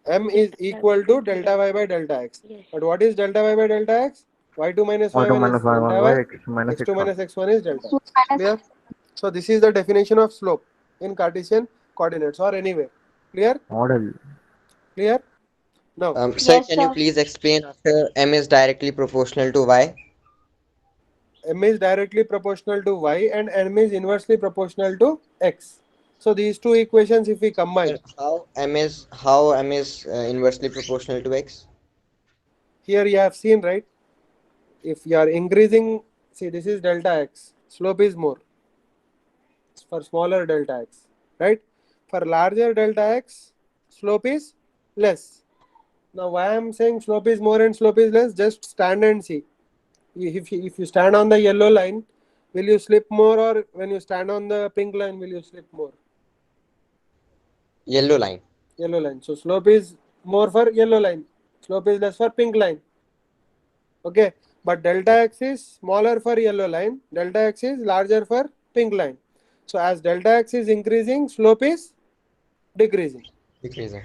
M is equal to delta y by delta x. But what is delta y by delta x? y2 minus y1 is delta y, x2 minus x1 is delta x. Clear? So this is the definition of slope in Cartesian coordinates or anywhere. Clear? Clear? Now, Sir, Yes, can you sir. please explain after m is directly proportional to y? m is directly proportional to y and m is inversely proportional to x. So these two equations, if we Sir, combine, how m is inversely proportional to x? here you have seen, right? If you are increasing, see, this is delta x, slope is more for smaller delta x, right? For larger delta x, slope is less. Now why I am saying slope is more and slope is less, just stand and see. If you stand on the yellow line, will you slip more, or when you stand on the pink line, will you slip more? Yellow line. Yellow line. So slope is more for yellow line, slope is less for pink line. Okay, but delta x is smaller for yellow line, delta x is larger for pink line. So as delta x is increasing, slope is decreasing. Decreasing.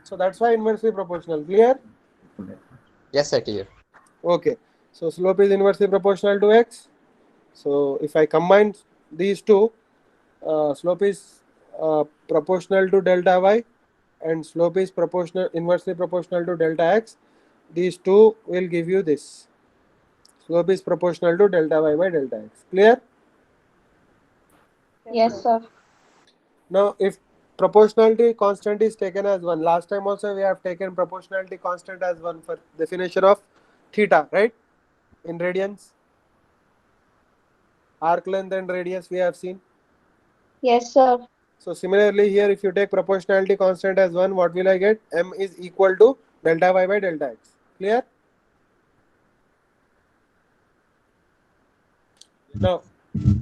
So that's why inversely proportional. Clear? Yes, sir, clear. Okay, so slope is inversely proportional to x. So if I combine these two, slope is proportional to delta y and slope is inversely proportional to delta x. These two will give you this. Slope is proportional to delta y by delta x. Clear? Yes, sir. Now, if proportionality constant is taken as 1, last time also we have taken proportionality constant as 1 for definition of theta, right? In radians, arc length and radius we have seen. Yes, sir. So similarly here, if you take proportionality constant as 1, what will I get? M is equal to delta y by delta x. Clear? Now,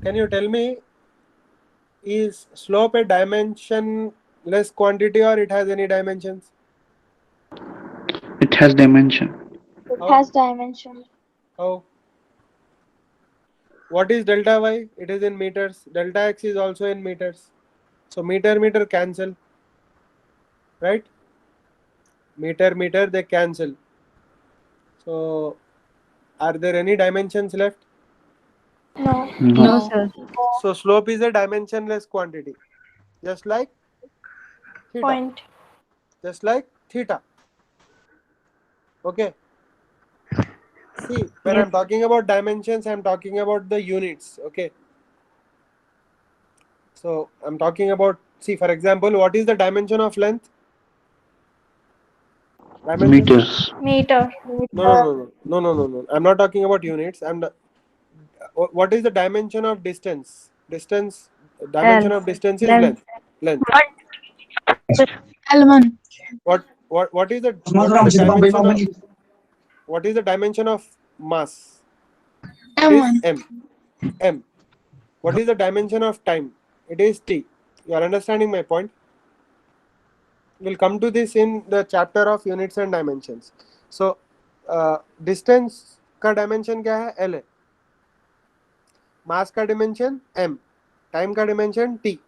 can you tell me, is slope a dimensionless quantity or it has any dimensions? It has dimension. It How? has dimension. How? What is delta y? It is in meters. Delta x is also in meters. So meter cancel, right? Meter they cancel. So, are there any dimensions left? No. No. sir. So, slope is a dimensionless quantity, just like theta, Point. just like theta. Okay. See, when I'm talking about dimensions, I'm talking about the units. Okay. So, I'm talking about, see, for example, what is the dimension of length? Dimension? Meters. Meter. No. I'm not talking about units. What is the dimension of distance? Distance, dimension of distance is length. Length. L1. What is the dimension of what is the dimension of mass? It is M1. m. What is the dimension of time? It is t. You are understanding my point? We'll come to this in the chapter of units and dimensions. So, distance का dimension क्या है? L है. Mass का dimension m. Time का dimension t.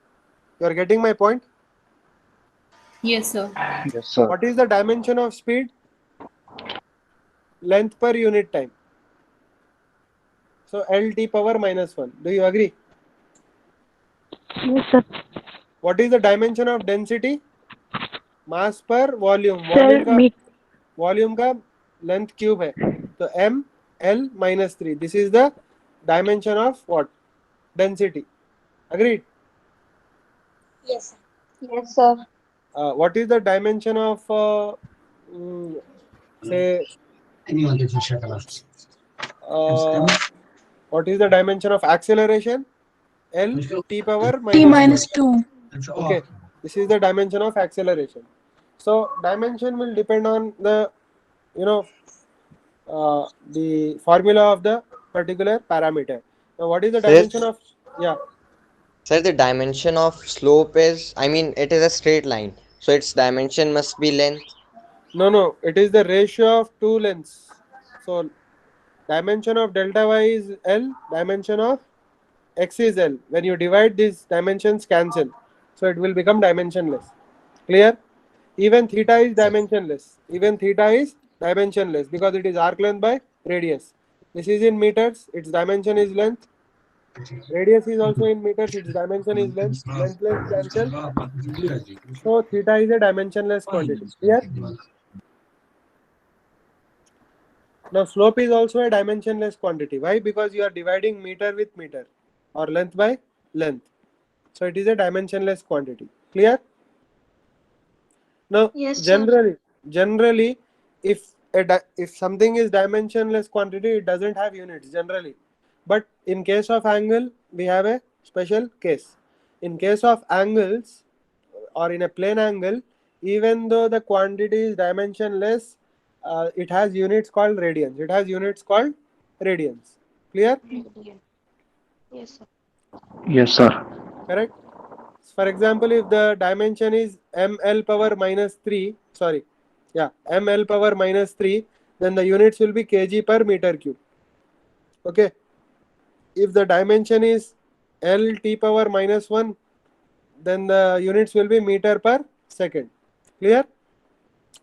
You are getting my point? Yes, sir. Yes, sir. What is the dimension of speed? Length per unit time. So LT power minus 1. Do you agree? Yes, sir. What is the dimension of density? Mass per volume. Sir, Volume का length cube है. So M L minus 3. This is the dimension of what? Density. Agreed? Yes, sir. What is the dimension of say what is the dimension of acceleration? L t power T minus 1. minus 2. Okay, this is the dimension of acceleration. So dimension will depend on the the formula of the particular parameter. Now what is the dimension of Sir, the dimension of slope is, I mean, it is a straight line, so its dimension must be length. No, it is the ratio of two lengths. So dimension of delta y is L, dimension of x is L. When you divide, these dimensions cancel, so it will become dimensionless. Clear? Even theta is dimensionless. Because it is arc length by radius. This is in meters, its dimension is length. Radius is also in meters, its dimension is length. Length cancel. So theta is a dimensionless quantity. Clear? Now slope is also a dimensionless quantity. Why? Because you are dividing meter with meter or length by length. So it is a dimensionless quantity. Clear? Now Yes, sir. generally if something is dimensionless quantity, it doesn't have units generally. But in case of angle, we have a special case. In case of angles or in a plane angle, even though the quantity is dimensionless, it has units called radians. Clear? Yes, sir. Yes, sir. Correct? For example, if the dimension is ml power minus 3, ml power minus 3, then the units will be kg per meter cube. Okay. If the dimension is lt power minus 1, then the units will be meter per second. Clear?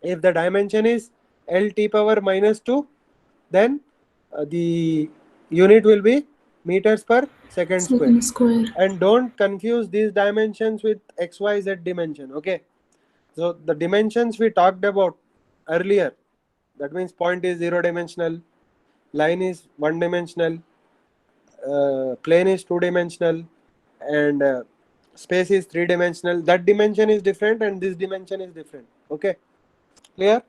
If the dimension is lt power minus 2, then the unit will be meters per second square. And don't confuse these dimensions with xyz dimension. Okay, so the dimensions we talked about earlier, that means point is 0 dimensional, line is 1 dimensional, plane is 2 dimensional, and space is 3 dimensional. That dimension is different and this dimension is different. Okay, clear?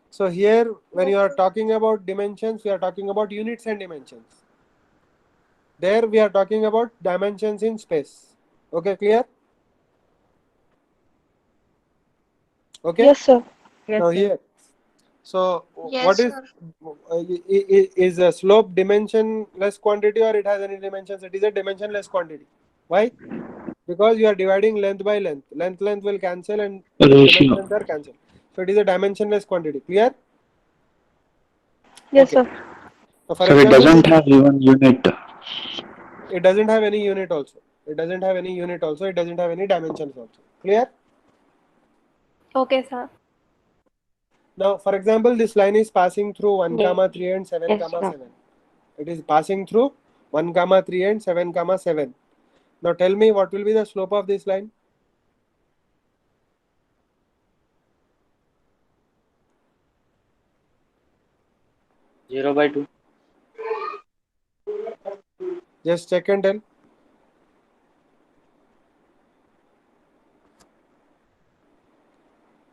So here when you are talking about dimensions, we are talking about units and dimensions. There we are talking about dimensions in space. Okay, clear? Okay. Yes, sir. Now here, so Yes, what is sir. is a slope dimensionless quantity or it has any dimensions? It is a dimensionless quantity. Why? Because you are dividing length by length. Length will cancel and Ratio. dimensions are cancelled. So it is a dimensionless quantity. Clear? Yes, Okay. sir. So for So it example, doesn't have even unit. it doesn't have any unit also. It doesn't have any dimensions also. Clear? Okay, sir. Now, for example, this line is passing through 1, Yes. comma 3 and 7, Yes, comma sir. 7. It is passing through 1, comma 3 and 7, comma 7. Now, tell me what will be the slope of this line? Zero by two. Just check and tell.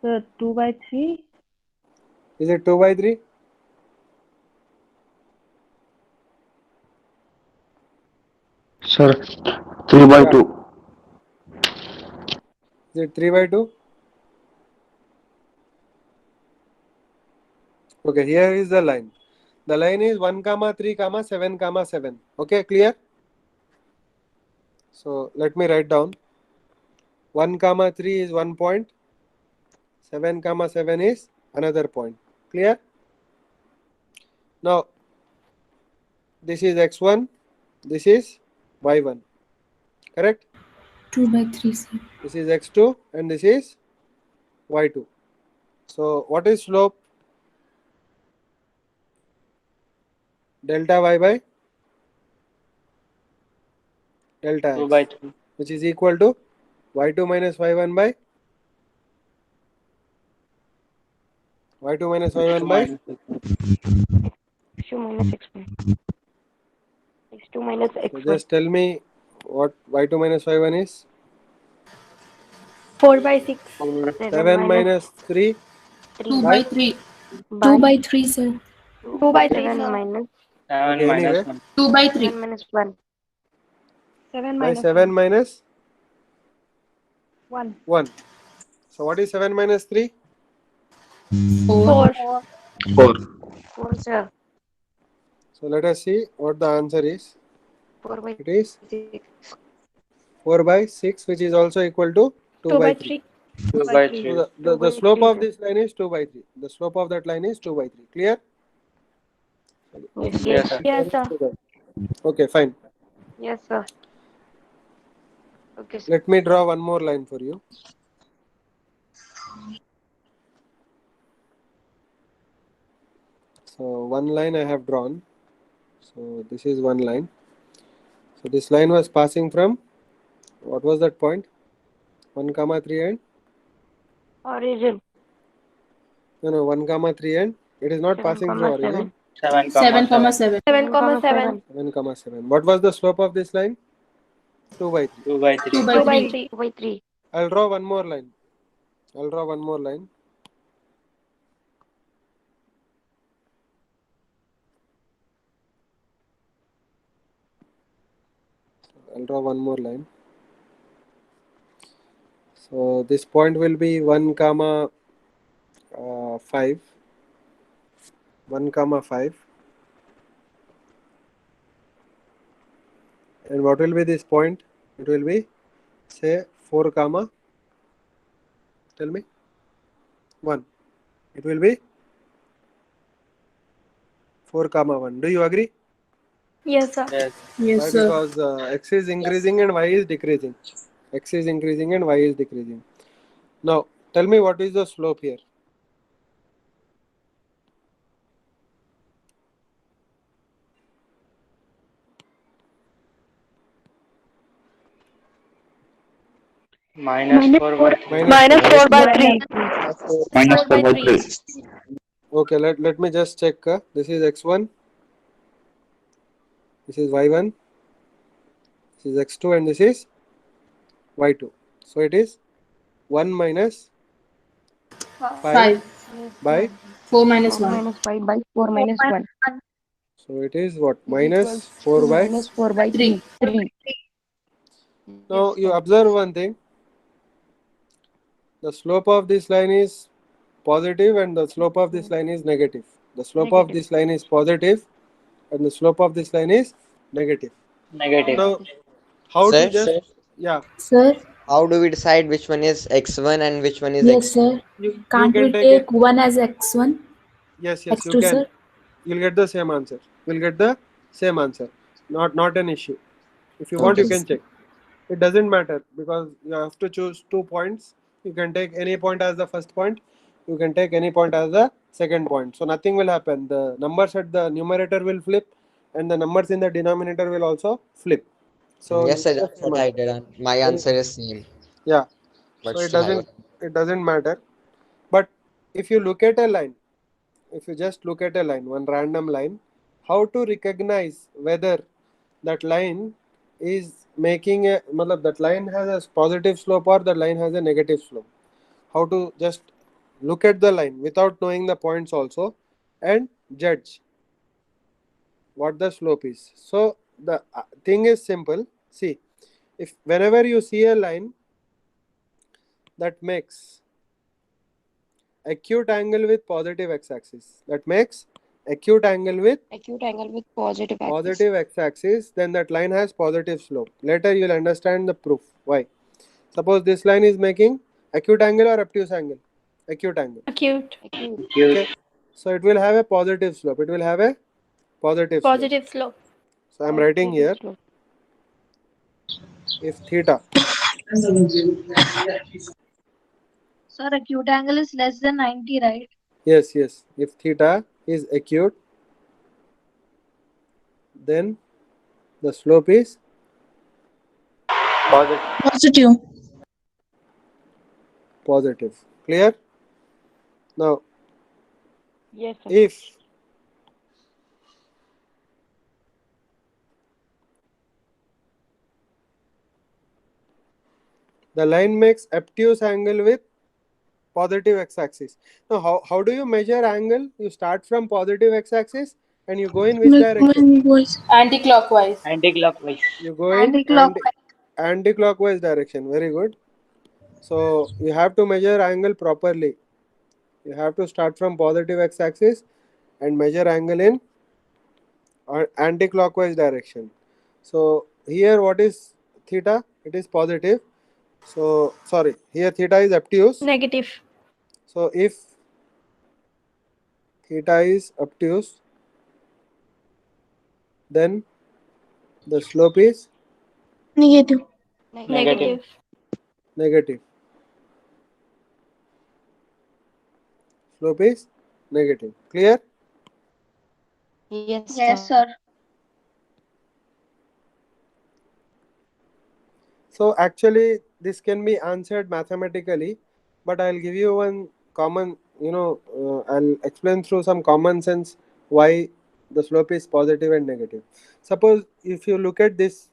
Sir, 2 by 3. Is it 2 by 3? Sir, 3 by Yeah. 2. Is it 3 by 2? Okay, here is the line. The line is 1, comma 3, comma 7, comma 7. Okay, clear? So let me write down. 1, comma 3 is 1 point. 7, comma 7 is another point. Clear? Now, this is x1, this is y1. Correct? 2 by 3, sir. This is x2 and this is y2. So what is slope? Delta y by delta 2 x, by 3. which is equal to y2 minus y1 by y2 minus y1 by X2 minus x1. X2 minus so x1. just tell me what y2 minus y1 is. 4 by 6. 7 minus 3 2 by by 3. 2 by 3, sir. 2 by 3, 7 minus 7 Okay, minus anyway. 1. 2 by 3. 7 minus 1. 7 by minus 7 minus 1. 1. So what is 7 minus 3? 4. 4. 4. 4, sir. So let us see what the answer is. 4 by It is 6. 4 by 6, which is also equal to 2 by 3. 2 by So 3. the slope of this line is 2 by 3. The slope of that line is 2 by 3. Clear? Yes, sir. Yes, sir. Okay, fine. Yes, sir. Okay, sir. Let me draw one more line for you. So one line I have drawn. So this is one line. So this line was passing from, what was that point? 1, comma 3 and? Origin. No, 1, comma 3 and? It is not 7, passing through origin. 7, 7, 7. 7. 7, 7. 7, comma 7. What was the slope of this line? 2 by 3. 2 by 3. 2 by 2 by 3. 3. 2 by 3. I'll draw one more line. I'll draw one more line. I'll draw one more line. So this point will be 1, comma 5. 1, comma 5. And what will be this point? It will be, say, 4, comma, tell me, 1. It will be 4, comma 1. Do you agree? Yes, sir. Yes. Yes, Why? sir. Because x is increasing and y is decreasing. X is increasing and y is decreasing. Now, tell me what is the slope here? Minus 4 by 3. Minus 4 by 3. Minus 4 by 3. Okay, let me just check. This is x1. This is y1. This is x2 and this is y2. So it is 1 minus 5 5. by. 4 minus 1. Minus 5 by 4 minus 1. So it is what? Minus 4 by. Minus 4 by 3. 3. Now you observe one thing. The slope of this line is positive and the slope of this line is negative. The slope of this line is positive and the slope of this line is negative. Negative. Now, how Sir? to just, yeah, Sir, How do we decide which one is x1 and which one is yes, x2? sir. you Can't we can take one as x1, yes, you x2, can. sir? You'll get the same answer. You'll get the same answer. Not an issue. If you want, you Okay, can check. It doesn't matter because you have to choose 2 points. You can take any point as the first point. you can take any point as the second point. So nothing will happen. The numbers at the numerator will flip and the numbers in the denominator will also flip. So Yes, sir, just that's what remember. I did, and my answer is same. Yeah. But So still, it doesn't matter. But if you look at a line, if you just look at a line, one random line, how to recognize whether that line is making a, matlab, that line has a positive slope or the line has a negative slope. How to just look at the line without knowing the points also and judge what the slope is. So the thing is simple. See, if whenever you see a line that makes acute angle with positive x-axis, that makes acute angle with Acute angle with positive axis. positive x-axis, then that line has positive slope. Later you'll understand the proof why. Suppose this line is making acute angle or obtuse angle, acute angle. Acute. Acute. Okay, so it will have a positive slope. It will have a positive slope. Positive slope. So I'm writing here, Positive slope. if theta, Sir, acute angle is less than 90, right? yes, if theta is acute, then the slope is Positive. Positive. positive. Clear? Now, Yes, sir. if the line makes obtuse angle with positive x-axis. Now, how do you measure angle? You start from positive x-axis and you go in which direction? Anti-clockwise. Anti-clockwise. You go in anti-clockwise direction. Very good. So you have to measure angle properly. You have to start from positive x-axis and measure angle in anti-clockwise direction. So here what is theta? It is positive. So sorry, here theta is obtuse. Negative. So if theta is obtuse, then the slope is Negative. Negative. negative. Slope is negative. Clear? Yes, Yes, sir. So actually this can be answered mathematically, but I'll give you one common, I'll explain through some common sense why the slope is positive and negative. Suppose if you look at this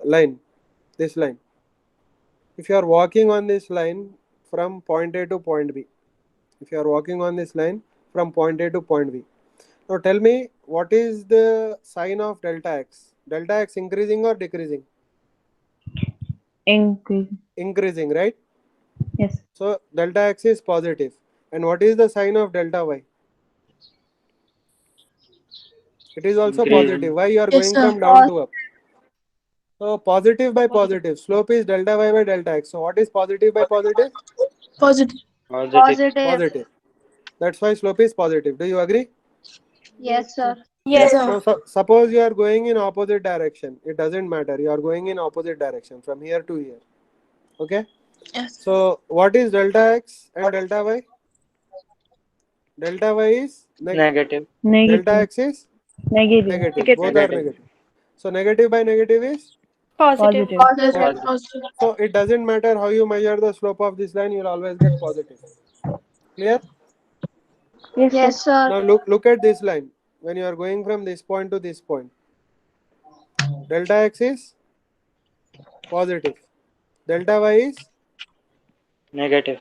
line, if you are walking on this line from point A to point B, if you are walking on this line from point A to point B, now tell me what is the sign of delta x? Delta x increasing or decreasing? Increasing, right? Yes. So delta x is positive. And what is the sign of delta y? It is also Increasing. positive. Why you are Yes, going sir. from down to up? So positive by positive. Slope is delta y by delta x. So what is positive by positive? Positive. Positive. Positive. That's why slope is positive. Do you agree? Yes, sir. Yes. Sir. Now suppose you are going in opposite direction. It doesn't matter. You are going in opposite direction from here to here. Okay? Yes. So what is delta x and delta y? Delta y is Negative. delta x is Negative. negative. Both are negative. So negative by negative is Positive. Positive. Positive. so it doesn't matter how you measure the slope of this line, you'll always get positive. Clear? Yes, sir. Now look at this line. When you are going from this point to this point, delta x is positive. Delta y is Negative.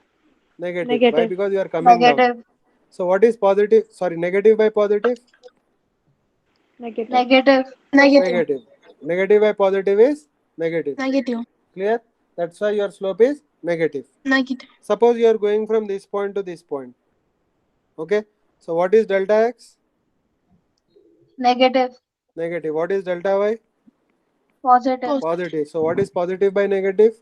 negative. Why? Because you are coming down. Negative. So what is positive? Sorry, negative by positive? Negative. Negative. Negative by positive is negative. Negative. Clear? That's why your slope is negative. Negative. Suppose you are going from this point to this point. Okay. So what is delta x? Negative. Negative. What is delta y? Positive. Positive. So what is positive by negative?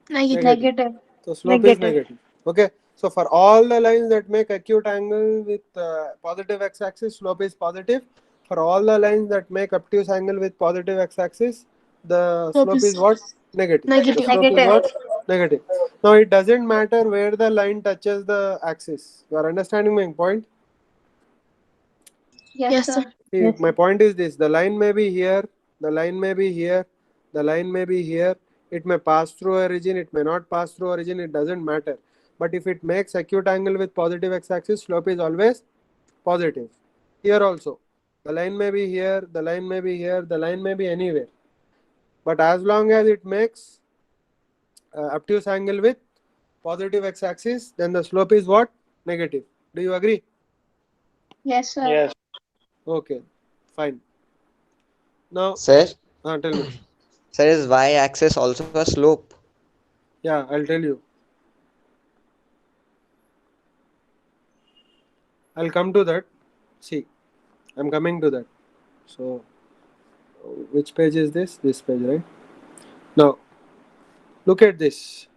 Negative. So slope is negative. Okay. So for all the lines that make acute angle with positive x-axis, slope is positive. For all the lines that make obtuse angle with positive x-axis, the slope is what? Negative. The slope is what? Negative. Now it doesn't matter where the line touches the axis. You are understanding my point? Yes, sir. See, my point is this: the line may be here, the line may be here, the line may be here. It may pass through origin, it may not pass through origin. It doesn't matter. But if it makes acute angle with positive x-axis, slope is always positive. Here also, the line may be here, the line may be here, the line may be anywhere. But as long as it makes obtuse angle with positive x-axis, then the slope is what? Negative. Do you agree? Yes, sir. Yes. Okay, fine. Now, Sir, tell me. sir, is y-axis also a slope? Yeah, I'll tell you. I'll come to that. See, I'm coming to that. So, which page is this? This page, right? Now, look at this.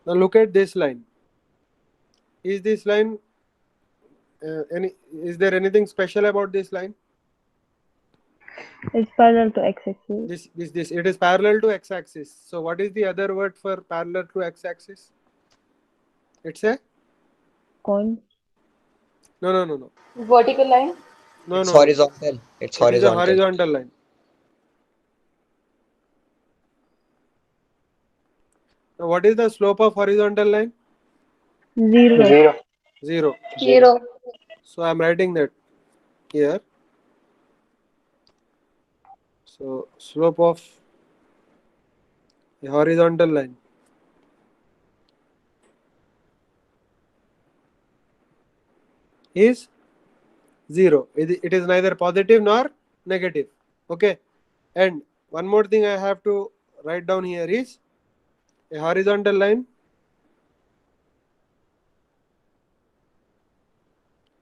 Now, look at this line. Is this line is there anything special about this line? It's parallel to x-axis. This it is parallel to x-axis. So what is the other word for parallel to x-axis? It's a Coin. no. Vertical line. No. It's horizontal. It's It is a horizontal. horizontal line. Now what is the slope of horizontal line? 0. 0. 0. So I'm writing that here. So slope of a horizontal line is 0. It is neither positive nor negative. Okay. And one more thing I have to write down here is a horizontal line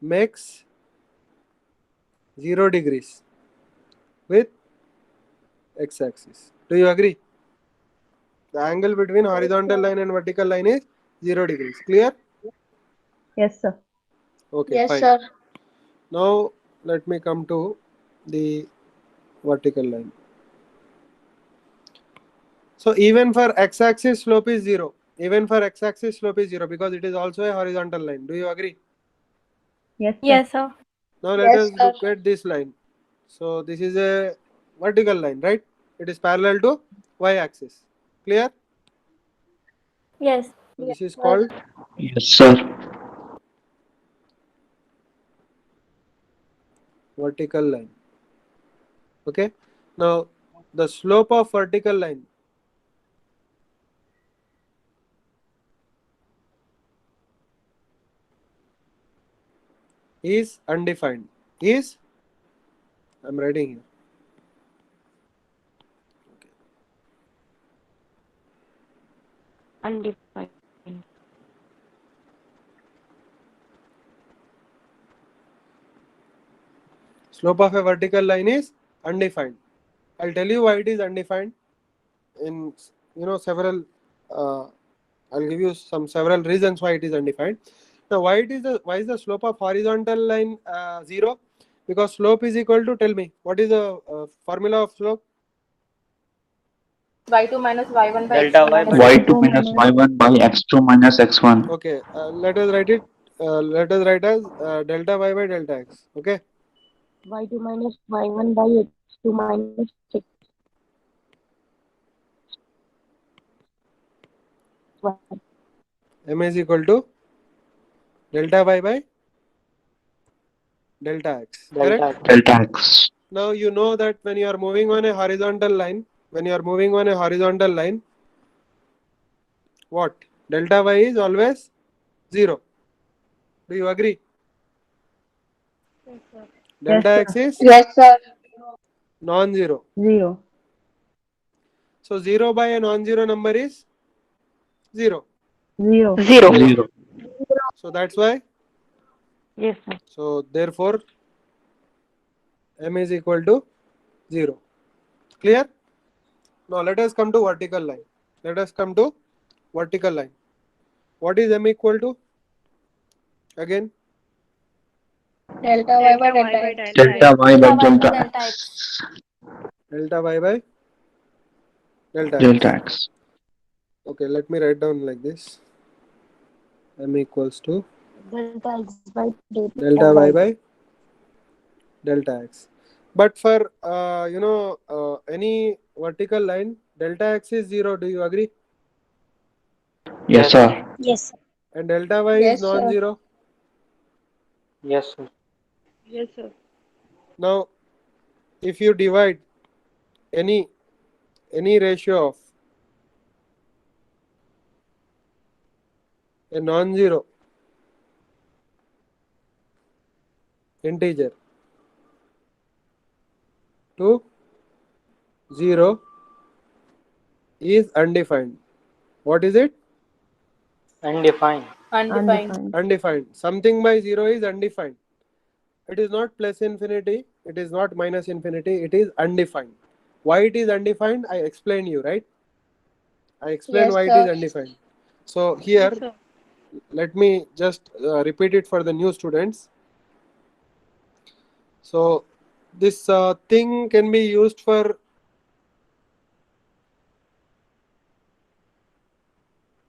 makes 0 degrees with x-axis. Do you agree? The angle between horizontal line and vertical line is 0 degrees. Clear? Yes, sir. Okay, Yes, fine. sir. Now let me come to the vertical line. So even for x-axis slope is 0. Even for x-axis slope is 0 because it is also a horizontal line. Do you agree? Yes, sir. Yes, sir. Now let Yes, us sir. look at this line. So this is a vertical line, right? It is parallel to y-axis. Clear? Yes. So this is sir. called Yes, sir. vertical line. Okay. Now the slope of vertical line is undefined. I'm writing here. Undefined. Slope of a vertical line is undefined. I'll tell you why it is undefined. In several, I'll give you several reasons why it is undefined. Now, why is the slope of horizontal line 0? Because slope is equal to, tell me, what is the formula of slope? Y2 minus Y1 by Delta X2 Y minus by Y2 minus Y1 by X2 minus X1. Okay, let us write it. Let us write as delta y by delta x. Okay. Y2 minus Y1 by X2 minus 6. M is equal to delta y by delta x. Correct? delta. Delta X. Now you know that when you are moving on a horizontal line, what? Delta y is always 0. Do you agree? Yes, sir. Delta Yes, x sir. is Yes, sir. non-zero. 0. So 0 by a non-zero number is 0. 0. 0. So that's why. Yes, sir. So therefore, m is equal to 0. Clear? Now let us come to vertical line. What is m equal to? Again, Delta Y by delta X. Delta Y by Delta y by delta delta X. x. delta y by delta x. Delta x. Okay, let me write down like this. M equals to Delta x by delta y by delta x. But for any vertical line, delta x is 0. Do you agree? Yes, sir. Yes. And delta y Yes, is sir. non-zero. Yes, sir. Yes, sir. Now, if you divide any ratio of a non-zero integer to 0 is undefined. What is it? Undefined. Undefined. Undefined. Something by 0 is undefined. It is not plus infinity. It is not minus infinity. It is undefined. Why it is undefined? I explained you, right? I explained Yes, why it sir. is undefined. So here, Yes, sir. let me just repeat it for the new students. So this thing can be used for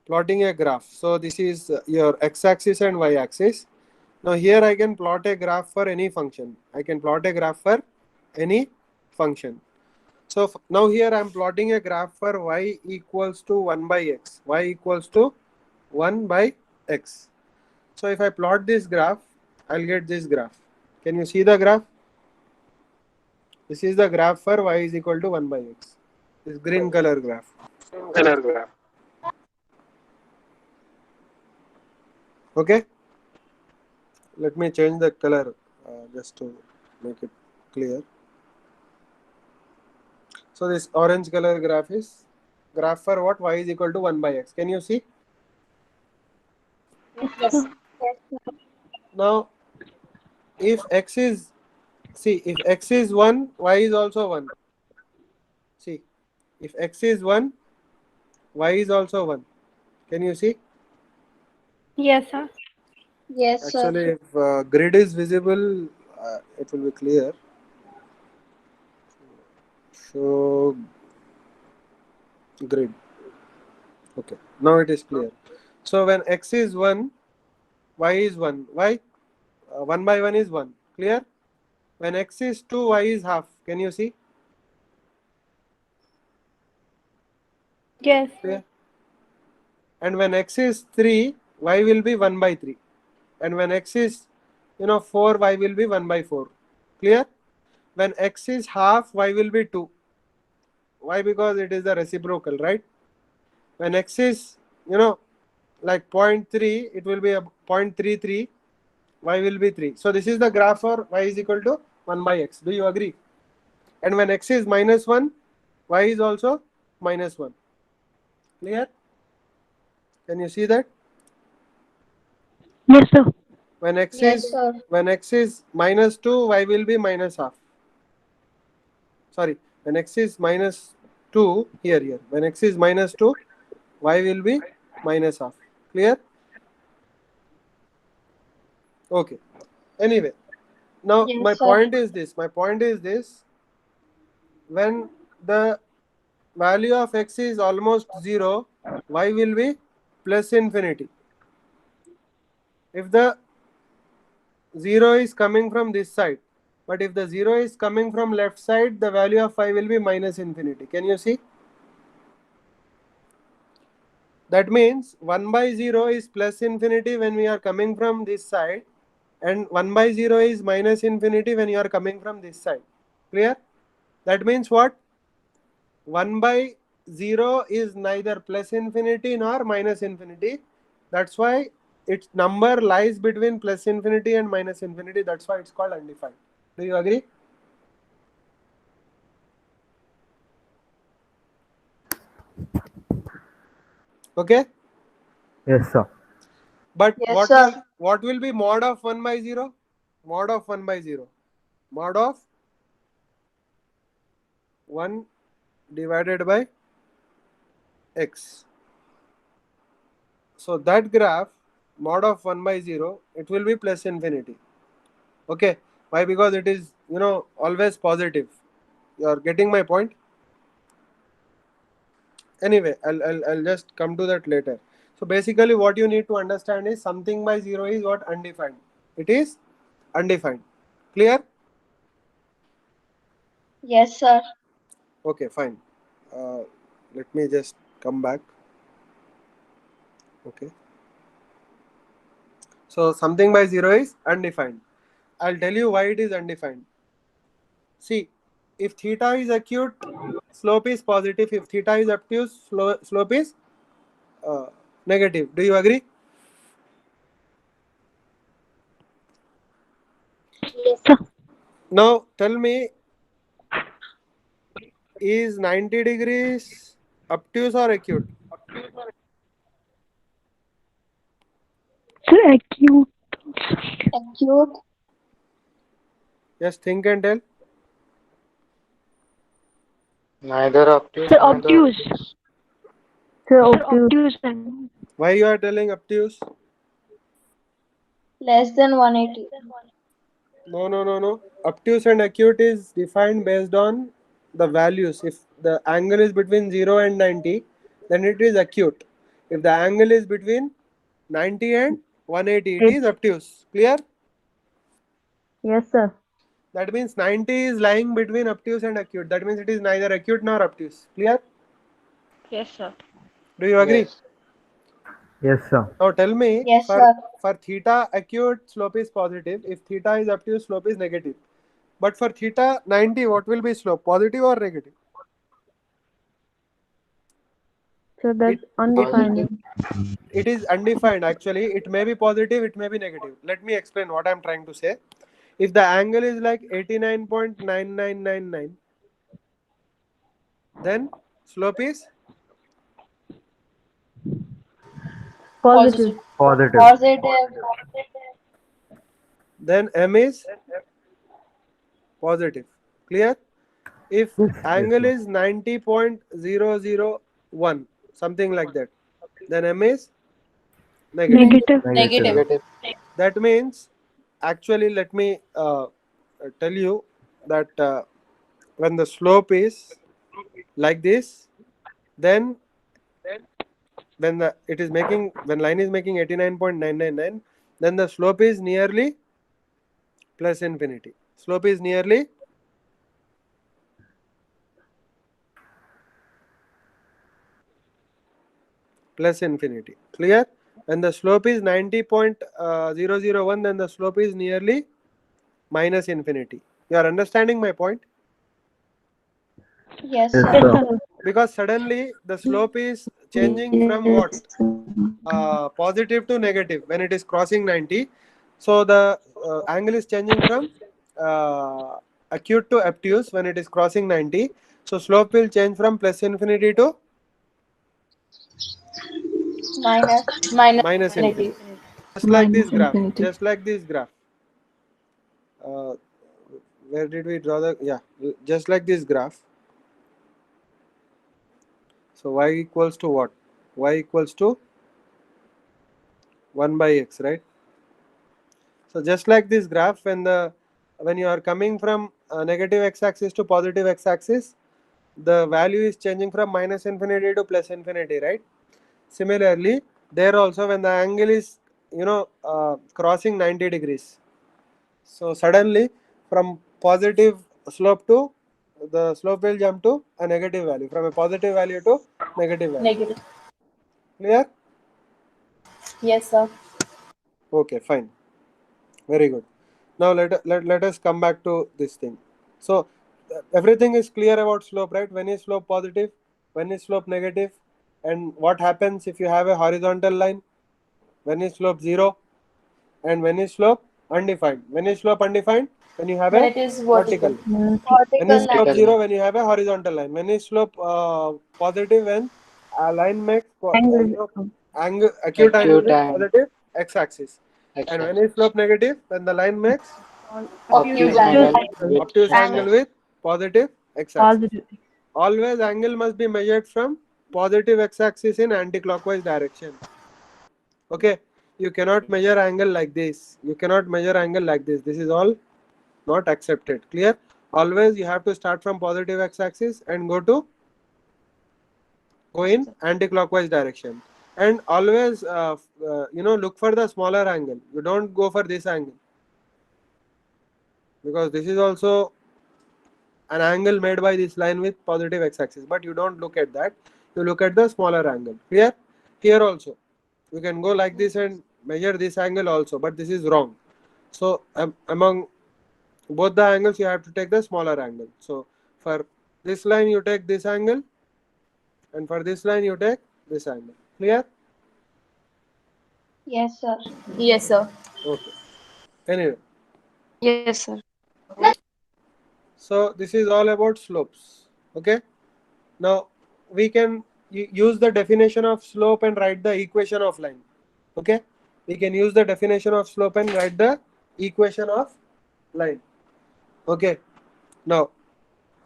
plotting a graph. So this is your x-axis and y-axis. Now here I can plot a graph for any function. I can plot a graph for any function. So now here I am plotting a graph for y equals to 1 by x. Y equals to 1 by x. So if I plot this graph, I'll get this graph. Can you see the graph? This is the graph for y is equal to 1 by x. This green color graph. Okay. Let me change the color just to make it clear. So this orange color graph is graph for what? Y is equal to 1 by x. Can you see? Yes. Now if x is, if x is 1, y is also 1. See, if x is 1, y is also 1. Can you see? Yes, sir. Yes, sir. Actually, if grid is visible, it will be clear. Show grid. Okay, now it is clear. So when x is 1, y is 1. Why? 1 by 1 is 1. Clear? When x is 2, y is half. Can you see? Yes. Clear? And when x is 3, y will be 1 by 3. And when x is 4, y will be 1 by 4. Clear? When x is half, y will be 2. Why? Because it is the reciprocal, right? When x is like 0.3, it will be a 0.33, y will be 3. So this is the graph for y is equal to 1 by x. Do you agree? And when x is minus 1, y is also minus 1. Clear? Can you see that? Yes, sir. When x Yes, is sir. when x is minus 2, y will be minus half. Sorry, when x is minus 2, here. When x is minus 2, y will be minus half. Clear? Okay. Anyway, now Yes, my sir. point is this. When the value of x is almost 0, y will be plus infinity. If the 0 is coming from this side, but if the 0 is coming from left side, the value of y will be minus infinity. Can you see? That means 1 by 0 is plus infinity when we are coming from this side, and 1 by 0 is minus infinity when you are coming from this side. Clear? That means what? 1 by 0 is neither plus infinity nor minus infinity. That's why its number lies between plus infinity and minus infinity. That's why it's called undefined. Do you agree? Okay. Yes, sir. But Yes, sir. what will be mod of 1 by 0? Mod of 1 by 0. Mod of 1 divided by x. So that graph, mod of 1 by 0, it will be plus infinity. Okay. Why? Because it is always positive. You are getting my point? Anyway, I'll just come to that later. So basically what you need to understand is something by 0 is what? Undefined. It is undefined. Clear? Yes, sir. Okay, fine. Let me just come back. Okay. So something by 0 is undefined. I'll tell you why it is undefined. See, if theta is acute, slope is positive. If theta is obtuse, slope is negative. Do you agree? Yes, sir. Now tell me, is 90 degrees obtuse or acute? Sir, acute. Acute. Just think and tell. Neither obtuse, Sir, neither obtuse. obtuse. Sir, Sir, obtuse. obtuse. Then. Why you are telling obtuse? Less than 180. No. Obtuse and acute is defined based on the values. If the angle is between 0 and 90, then it is acute. If the angle is between 90 and 180, it is obtuse. Clear? Yes, sir. That means 90 is lying between obtuse and acute. That means it is neither acute nor obtuse. Clear? Yes, sir. Do you agree? Yes. Yes, sir. Now tell me, Yes, sir. for theta acute, slope is positive. If theta is obtuse, slope is negative. But for theta 90, what will be slope? Positive or negative? So that's undefined. It is undefined actually. It may be positive, it may be negative. Let me explain what I am trying to say. If the angle is like 89.9999, then slope is Positive. Positive. Positive. then m is positive. Clear? If angle is 90.001, something like that, then m is negative. Negative. Negative. Negative. That means, actually, let me tell you that when the slope is like this, then when line is making 89.999, then the slope is nearly plus infinity. Slope is nearly plus infinity. Clear? When the slope is 90.001, then the slope is nearly minus infinity. You are understanding my point? Yes, Yes, sir. Yes, sir. sir. Because suddenly the slope is changing from what? Positive to negative when it is crossing 90. So the angle is changing from acute to obtuse when it is crossing 90. So slope will change from plus infinity to minus infinity. Just like this graph. Just like this graph. Where did we draw the? Yeah, just like this graph. So y equals to what? Y equals to 1 by x, right? So just like this graph, when you are coming from negative x-axis to positive x-axis, the value is changing from minus infinity to plus infinity, right? Similarly, there also when the angle is crossing 90 degrees, so suddenly from positive slope to the slope will jump to a negative value, from a positive value to negative value. Negative. Clear? Yes, sir. Okay, fine. Very good. Now let us come back to this thing. So everything is clear about slope, right? When is slope positive? When is slope negative? And what happens if you have a horizontal line? When is slope 0? And when is slope undefined? When is slope undefined? When you have When a it is vertical. When Vertical is slope line. 0? When you have a horizontal line. When is slope positive? When a line makes Angle. acute angle Acute with angle. positive x-axis. And when is slope negative? When the line makes Obtuse Obtuse angle. angle with obtuse angle x-axis. with positive x-axis. Positive. Always angle must be measured from positive x-axis in anti-clockwise direction. Okay, you cannot measure angle like this. You cannot measure angle like this. This is all not accepted. Clear? always you have to start from positive x-axis and go in anti-clockwise direction, and always look for the smaller angle. You don't go for this angle, because this is also an angle made by this line with positive x-axis, but you don't look at that. You look at the smaller angle. Here also you can go like this and measure this angle also, but this is wrong. So among both the angles you have to take the smaller angle. So for this line you take this angle, and for this line you take this angle. Clear? Yes, sir. Yes, sir. Okay. Anyway, Yes, sir. so this is all about slopes. Okay. Now we can use the definition of slope and write the equation of line. Okay. We can use the definition of slope and write the equation of line. Okay. Now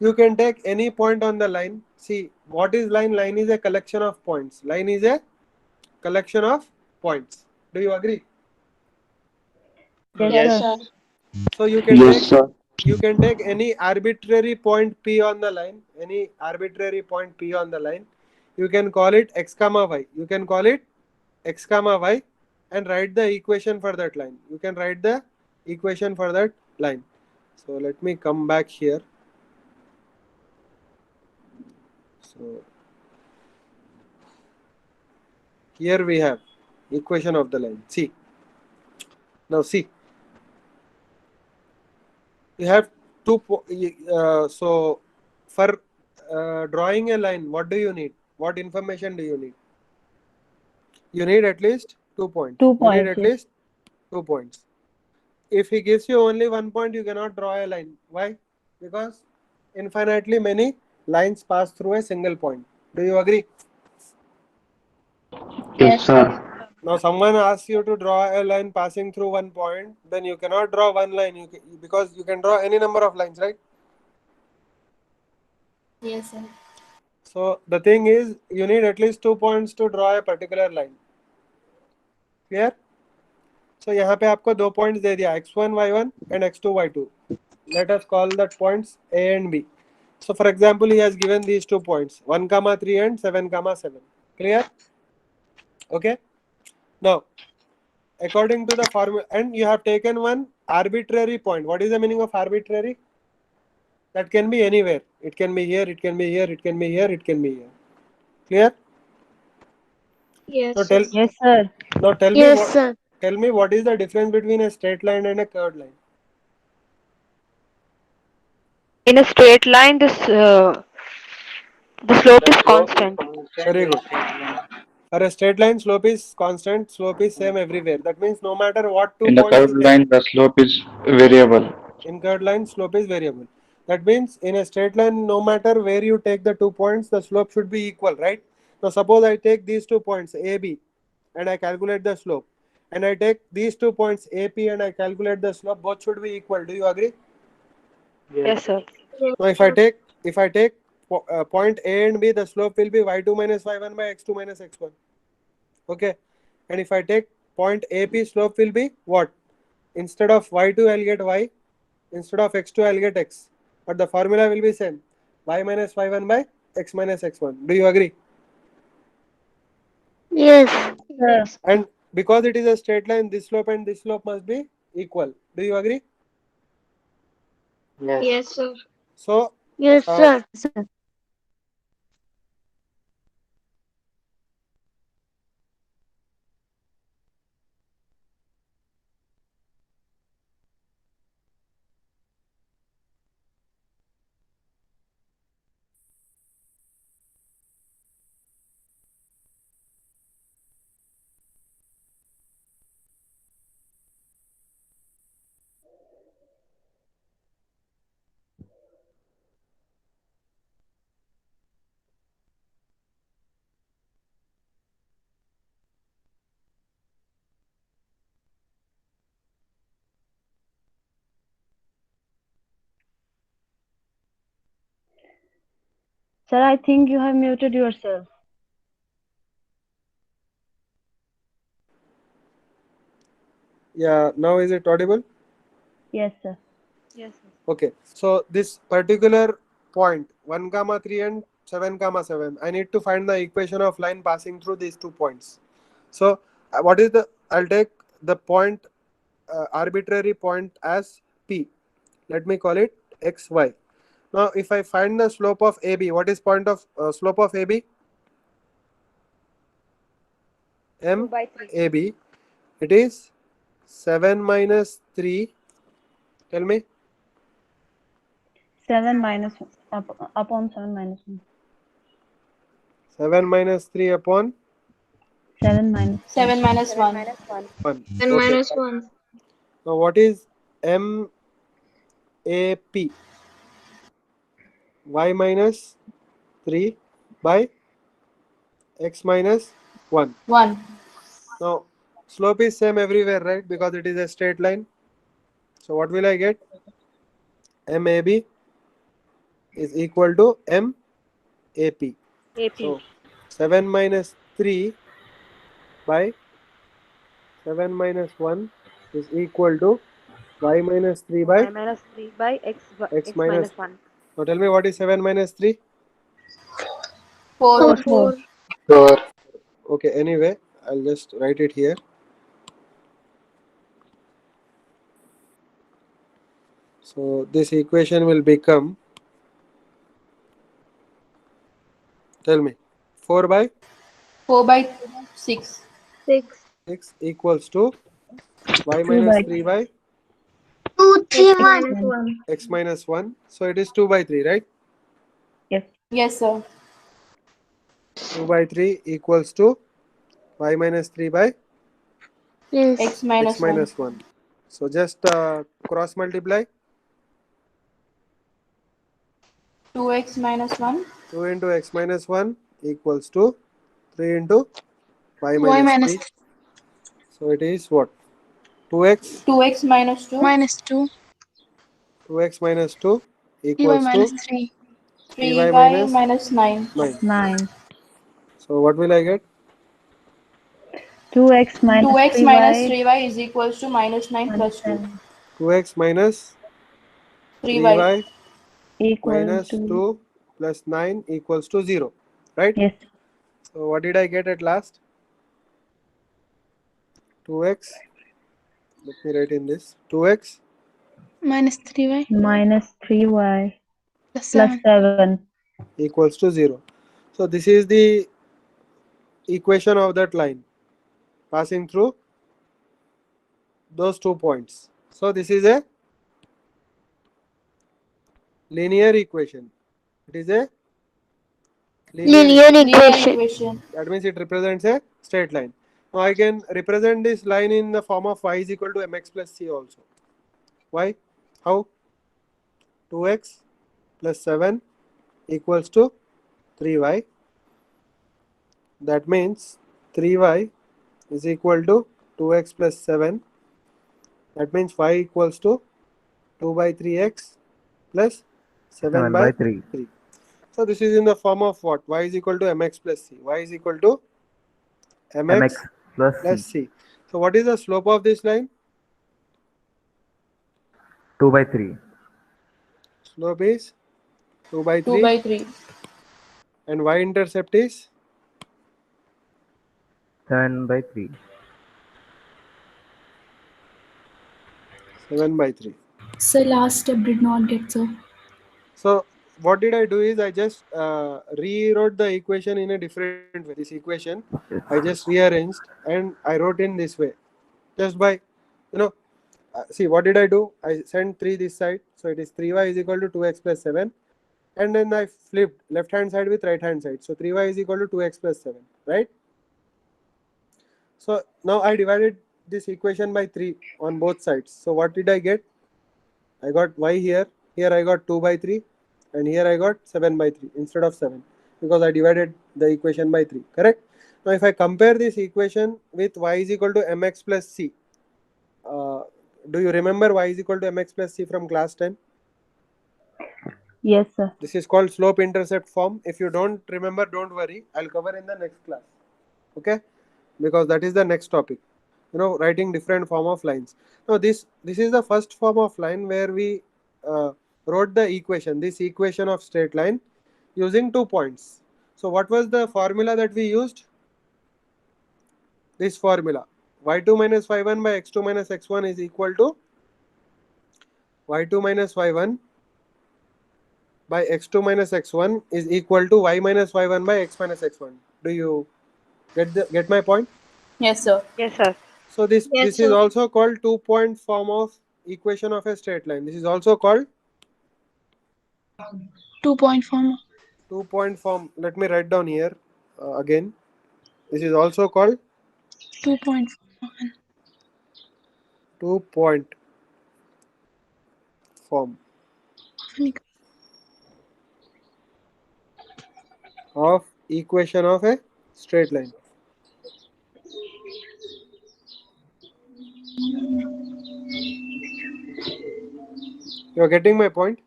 you can take any point on the line. See, what is line? Line is a collection of points. Line is a collection of points. Do you agree? Yes, Yes, sir. sir. So you can Yes, sir. take any arbitrary point P on the line, any arbitrary point P on the line. You can call it x comma y. You can call it x comma y and write the equation for that line. You can write the equation for that line. So let me come back here. So here we have equation of the line. See. Now see. You have so for drawing a line, what do you need? What information do you need? You need at least 2 points. 2 You need points. at Yes. least 2 points. If he gives you only 1 point, you cannot draw a line. Why? Because infinitely many lines pass through a single point. Do you agree? Yes, sir. Now someone asks you to draw a line passing through 1 point, then you cannot draw one line, because you can draw any number of lines, right? Yes, sir. So the thing is, you need at least 2 points to draw a particular line. Clear? So यहाँ पे आपको 2 points दे दिया, x1 y1 and x2 y2. Let us call that points A and B. So for example, he has given these 2 points, 1 comma 3 and 7 comma 7. Clear? Okay. Now, according to the formula, and you have taken one arbitrary point. What is the meaning of arbitrary? That can be anywhere. It can be here, it can be here, it can be here, it can be here. Clear? Yes, So sir. Yes, sir. now tell me what is the difference between a straight line and a curved line? In a straight line, the slope is constant. Very good. For a straight line, slope is constant, slope is same everywhere. That means no matter what 2 In the points you curved take, line, the slope is variable. in curved line, slope is variable. That means in a straight line, no matter where you take the 2 points, the slope should be equal, right? Now suppose I take these 2 points A, B, and I calculate the slope, and I take these 2 points A, P, and I calculate the slope, both should be equal. Do you agree? Yes, sir. Now if I take point A and B, the slope will be y2 minus y1 by x2 minus x1. Okay. And if I take point AP, slope will be what? Instead of y2, I'll get y. Instead of x2, I'll get x. But the formula will be same. Y minus y1 by x minus x1. Do you agree? Yes. Sir. And because it is a straight line, this slope and this slope must be equal. Do you agree? Yes. Yes, sir. So, Yes, sir. Sir. Sir, I think you have muted yourself. yeah, now is it audible? Yes, sir. Yes, sir. Okay, so this particular point 1 comma 3 and 7 comma 7, I need to find the equation of line passing through these 2 points. So what is the, I'll take the point, arbitrary point as P. Let me call it xy. Now if I find the slope of AB, what is point of slope of AB? M AB. It is 7 minus 3. Tell me. 7 minus upon 7 minus 1. 7 minus 3 upon 7 minus 7 minus 1. 1. 7 Okay. minus 1. Now what is MAP? Y minus 3 by x minus 1. 1. Now slope is same everywhere, right? Because it is a straight line. So what will I get? MAB is equal to MAP. So 7 minus 3 by 7 minus 1 is equal to y minus 3 by x minus 1. Now tell me, what is 7 minus 3? 4. 4. 4. Okay, anyway, I'll just write it here. So this equation will become, tell me, 4 by 4 by 6. 6 equals to y 2 minus by 3 by 2, 3, x 1. minus 1. x minus 1. So it is 2 by 3, right? Yes. Yes, sir. 2 by 3 equals to y minus 3 by Yes. X minus x minus 1. So just cross multiply. 2x minus 1. 2 into x minus 1 equals to 3 into y Y minus minus 3. So it is what? 2x 2x minus 2. minus 2. 2x minus 2 3y equals minus to 3. 3y 3y minus 9. 9. 9. So what will I get? 2x minus 2x minus 3y 3y is equals to minus 9 minus plus 2. 10 2x minus 3y. 3y equal minus to 2 plus 9 equals to 0. Right? yes. So what did I get at last? 2x. Let me write in this. 2x Minus 3y Minus 3y plus plus 7. 7. equals to 0. So this is the equation of that line passing through those 2 points. So this is a linear equation. It is a Linear Linear equation. equation. That means it represents a straight line. Now I can represent this line in the form of y is equal to mx plus c also. Why? How? 2x plus 7 equals to 3y. That means 3y is equal to 2x plus 7. That means y equals to 2 by 3x plus 7 by 3. So this is in the form of what? Y is equal to mx plus c. Y is equal to mx plus c. So what is the slope of this line? 2 by 3. Slope is 2 by 3. 2 by 3. And y-intercept is 7 by 3. 7 by 3. So last step did not get so. So what did I do is I just rewrote the equation in a different way. This equation I just rearranged and I wrote in this way. Just by, see what did I do? I sent 3 this side. So it is 3y is equal to 2x plus 7. And then I flipped left hand side with right hand side. So 3y is equal to 2x plus 7. Right? So now I divided this equation by 3 on both sides. So what did I get? I got y here. Here I got 2 by 3. And here I got 7 by 3 instead of 7. Because I divided the equation by 3. Correct? Now if I compare this equation with y is equal to mx plus c. Do you remember y is equal to mx plus c from class 10? Yes, sir. This is called slope intercept form. If you don't remember, don't worry. I'll cover in the next class. Okay? Because that is the next topic. Writing different form of lines. Now this is the first form of line where we wrote the equation, this equation of straight line using 2 points. So what was the formula that we used? This formula, y2 minus y1 by x2 minus x1 is equal to y2 minus y1 by x2 minus x1 is equal to y minus y1 by x minus x1. Do you get my point? Yes, sir. Yes, sir. So this Yes, this is sir. also called 2-point form of equation of a straight line. This is also called 2-point form. 2-point form. Let me write down here again. This is also called 2-point 2-point form of equation of a straight line. You are getting my point?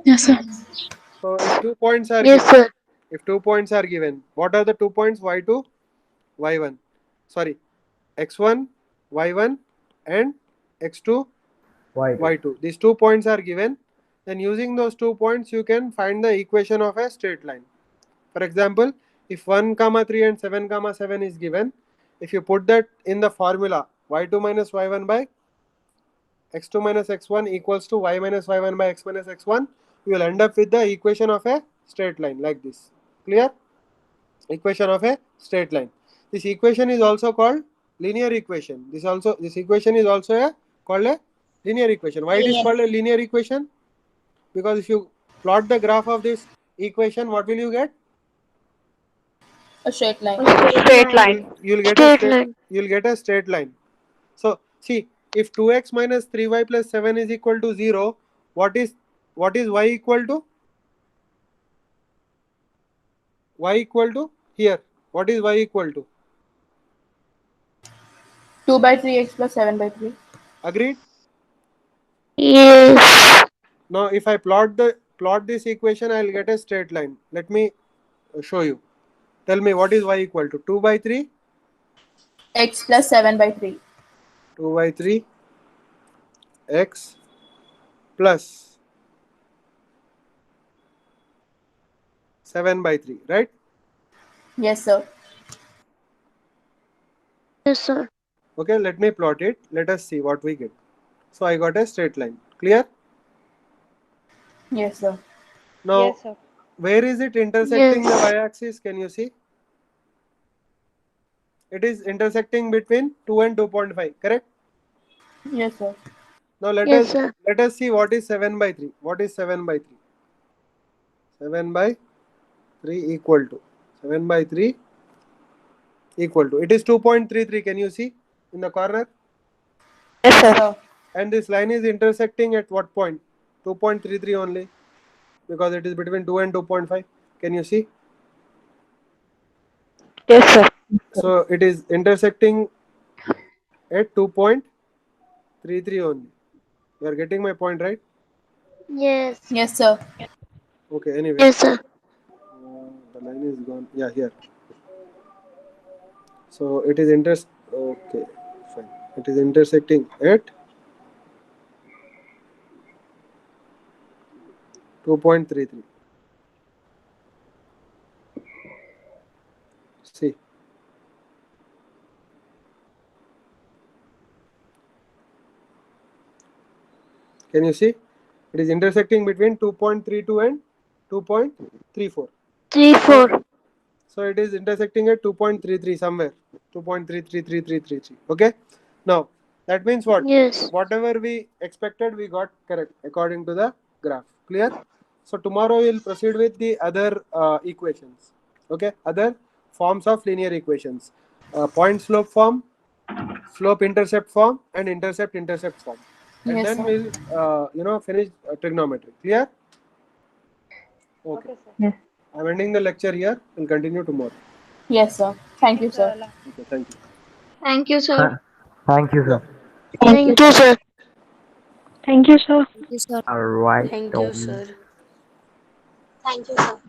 Yes, sir. So if 2 points are Yes, given, sir. if 2 points are given, what are the 2 points? Y2, y1. Sorry, x1, y1 and x2, Y2. y2. These 2 points are given. Then using those 2 points, you can find the equation of a straight line. For example, if 1, 3 and 7, 7 is given, if you put that in the formula, y2 minus y1 by x2 minus x1 equals to y minus y1 by x minus x1, you will end up with the equation of a straight line like this. Clear? Equation of a straight line. This equation is also called linear equation. This equation is also called a linear equation. Why it is called a linear equation? Because if you plot the graph of this equation, what will you get? A straight line. Straight line. You'll get a straight line. So see, if 2x minus 3y plus 7 is equal to 0, what is y equal to? Y equal to here. What is y equal to? 2 by 3x plus 7 by 3. Agreed? Yes. Now if I plot this equation, I'll get a straight line. Let me show you. Tell me what is y equal to? 2 by 3? X plus 7 by 3. 2 by 3 x plus 7 by 3, right? Yes, sir. Yes, sir. Okay, let me plot it. Let us see what we get. So I got a straight line. Clear? Yes, sir. Now, Yes, sir. where is it intersecting the Yes. y-axis? Can you see? It is intersecting between 2 and 2.5, correct? Yes, sir. Now Yes, sir. let us see what is 7 by 3. What is 7 by 3? 7 by 3 equal to 7 by 3 equal to, it is 2.33. Can you see in the corner? Yes, sir. And this line is intersecting at what point? 2.33 only, because it is between 2 and 2.5. Can you see? Yes, sir. So it is intersecting at 2.33 only. You are getting my point, right? Yes. Yes, sir. Okay, anyway. Yes, sir. The line is gone. Yeah, here. So it is okay, fine. It is intersecting at 2.33. See. Can you see? It is intersecting between 2.32 and 2.34. 3-4. So it is intersecting at 2.33 somewhere. 2.333333. Okay. Now that means what? Yes. Whatever we expected, we got correct according to the graph. Clear? So tomorrow we'll proceed with the other equations. Okay. Other forms of linear equations. Point slope form, slope intercept form, and intercept form. And Yes, then sir. we'll finish trigonometry. Clear? Okay. Okay, sir. Yes. I'm ending the lecture here. We'll continue tomorrow. Yes, sir. Thank you, sir. Okay, thank you. Thank you, sir. Thank you, sir. Thank you, sir. Thank you, sir. Thank you, sir. All right. Thank you, sir. Thank you, sir.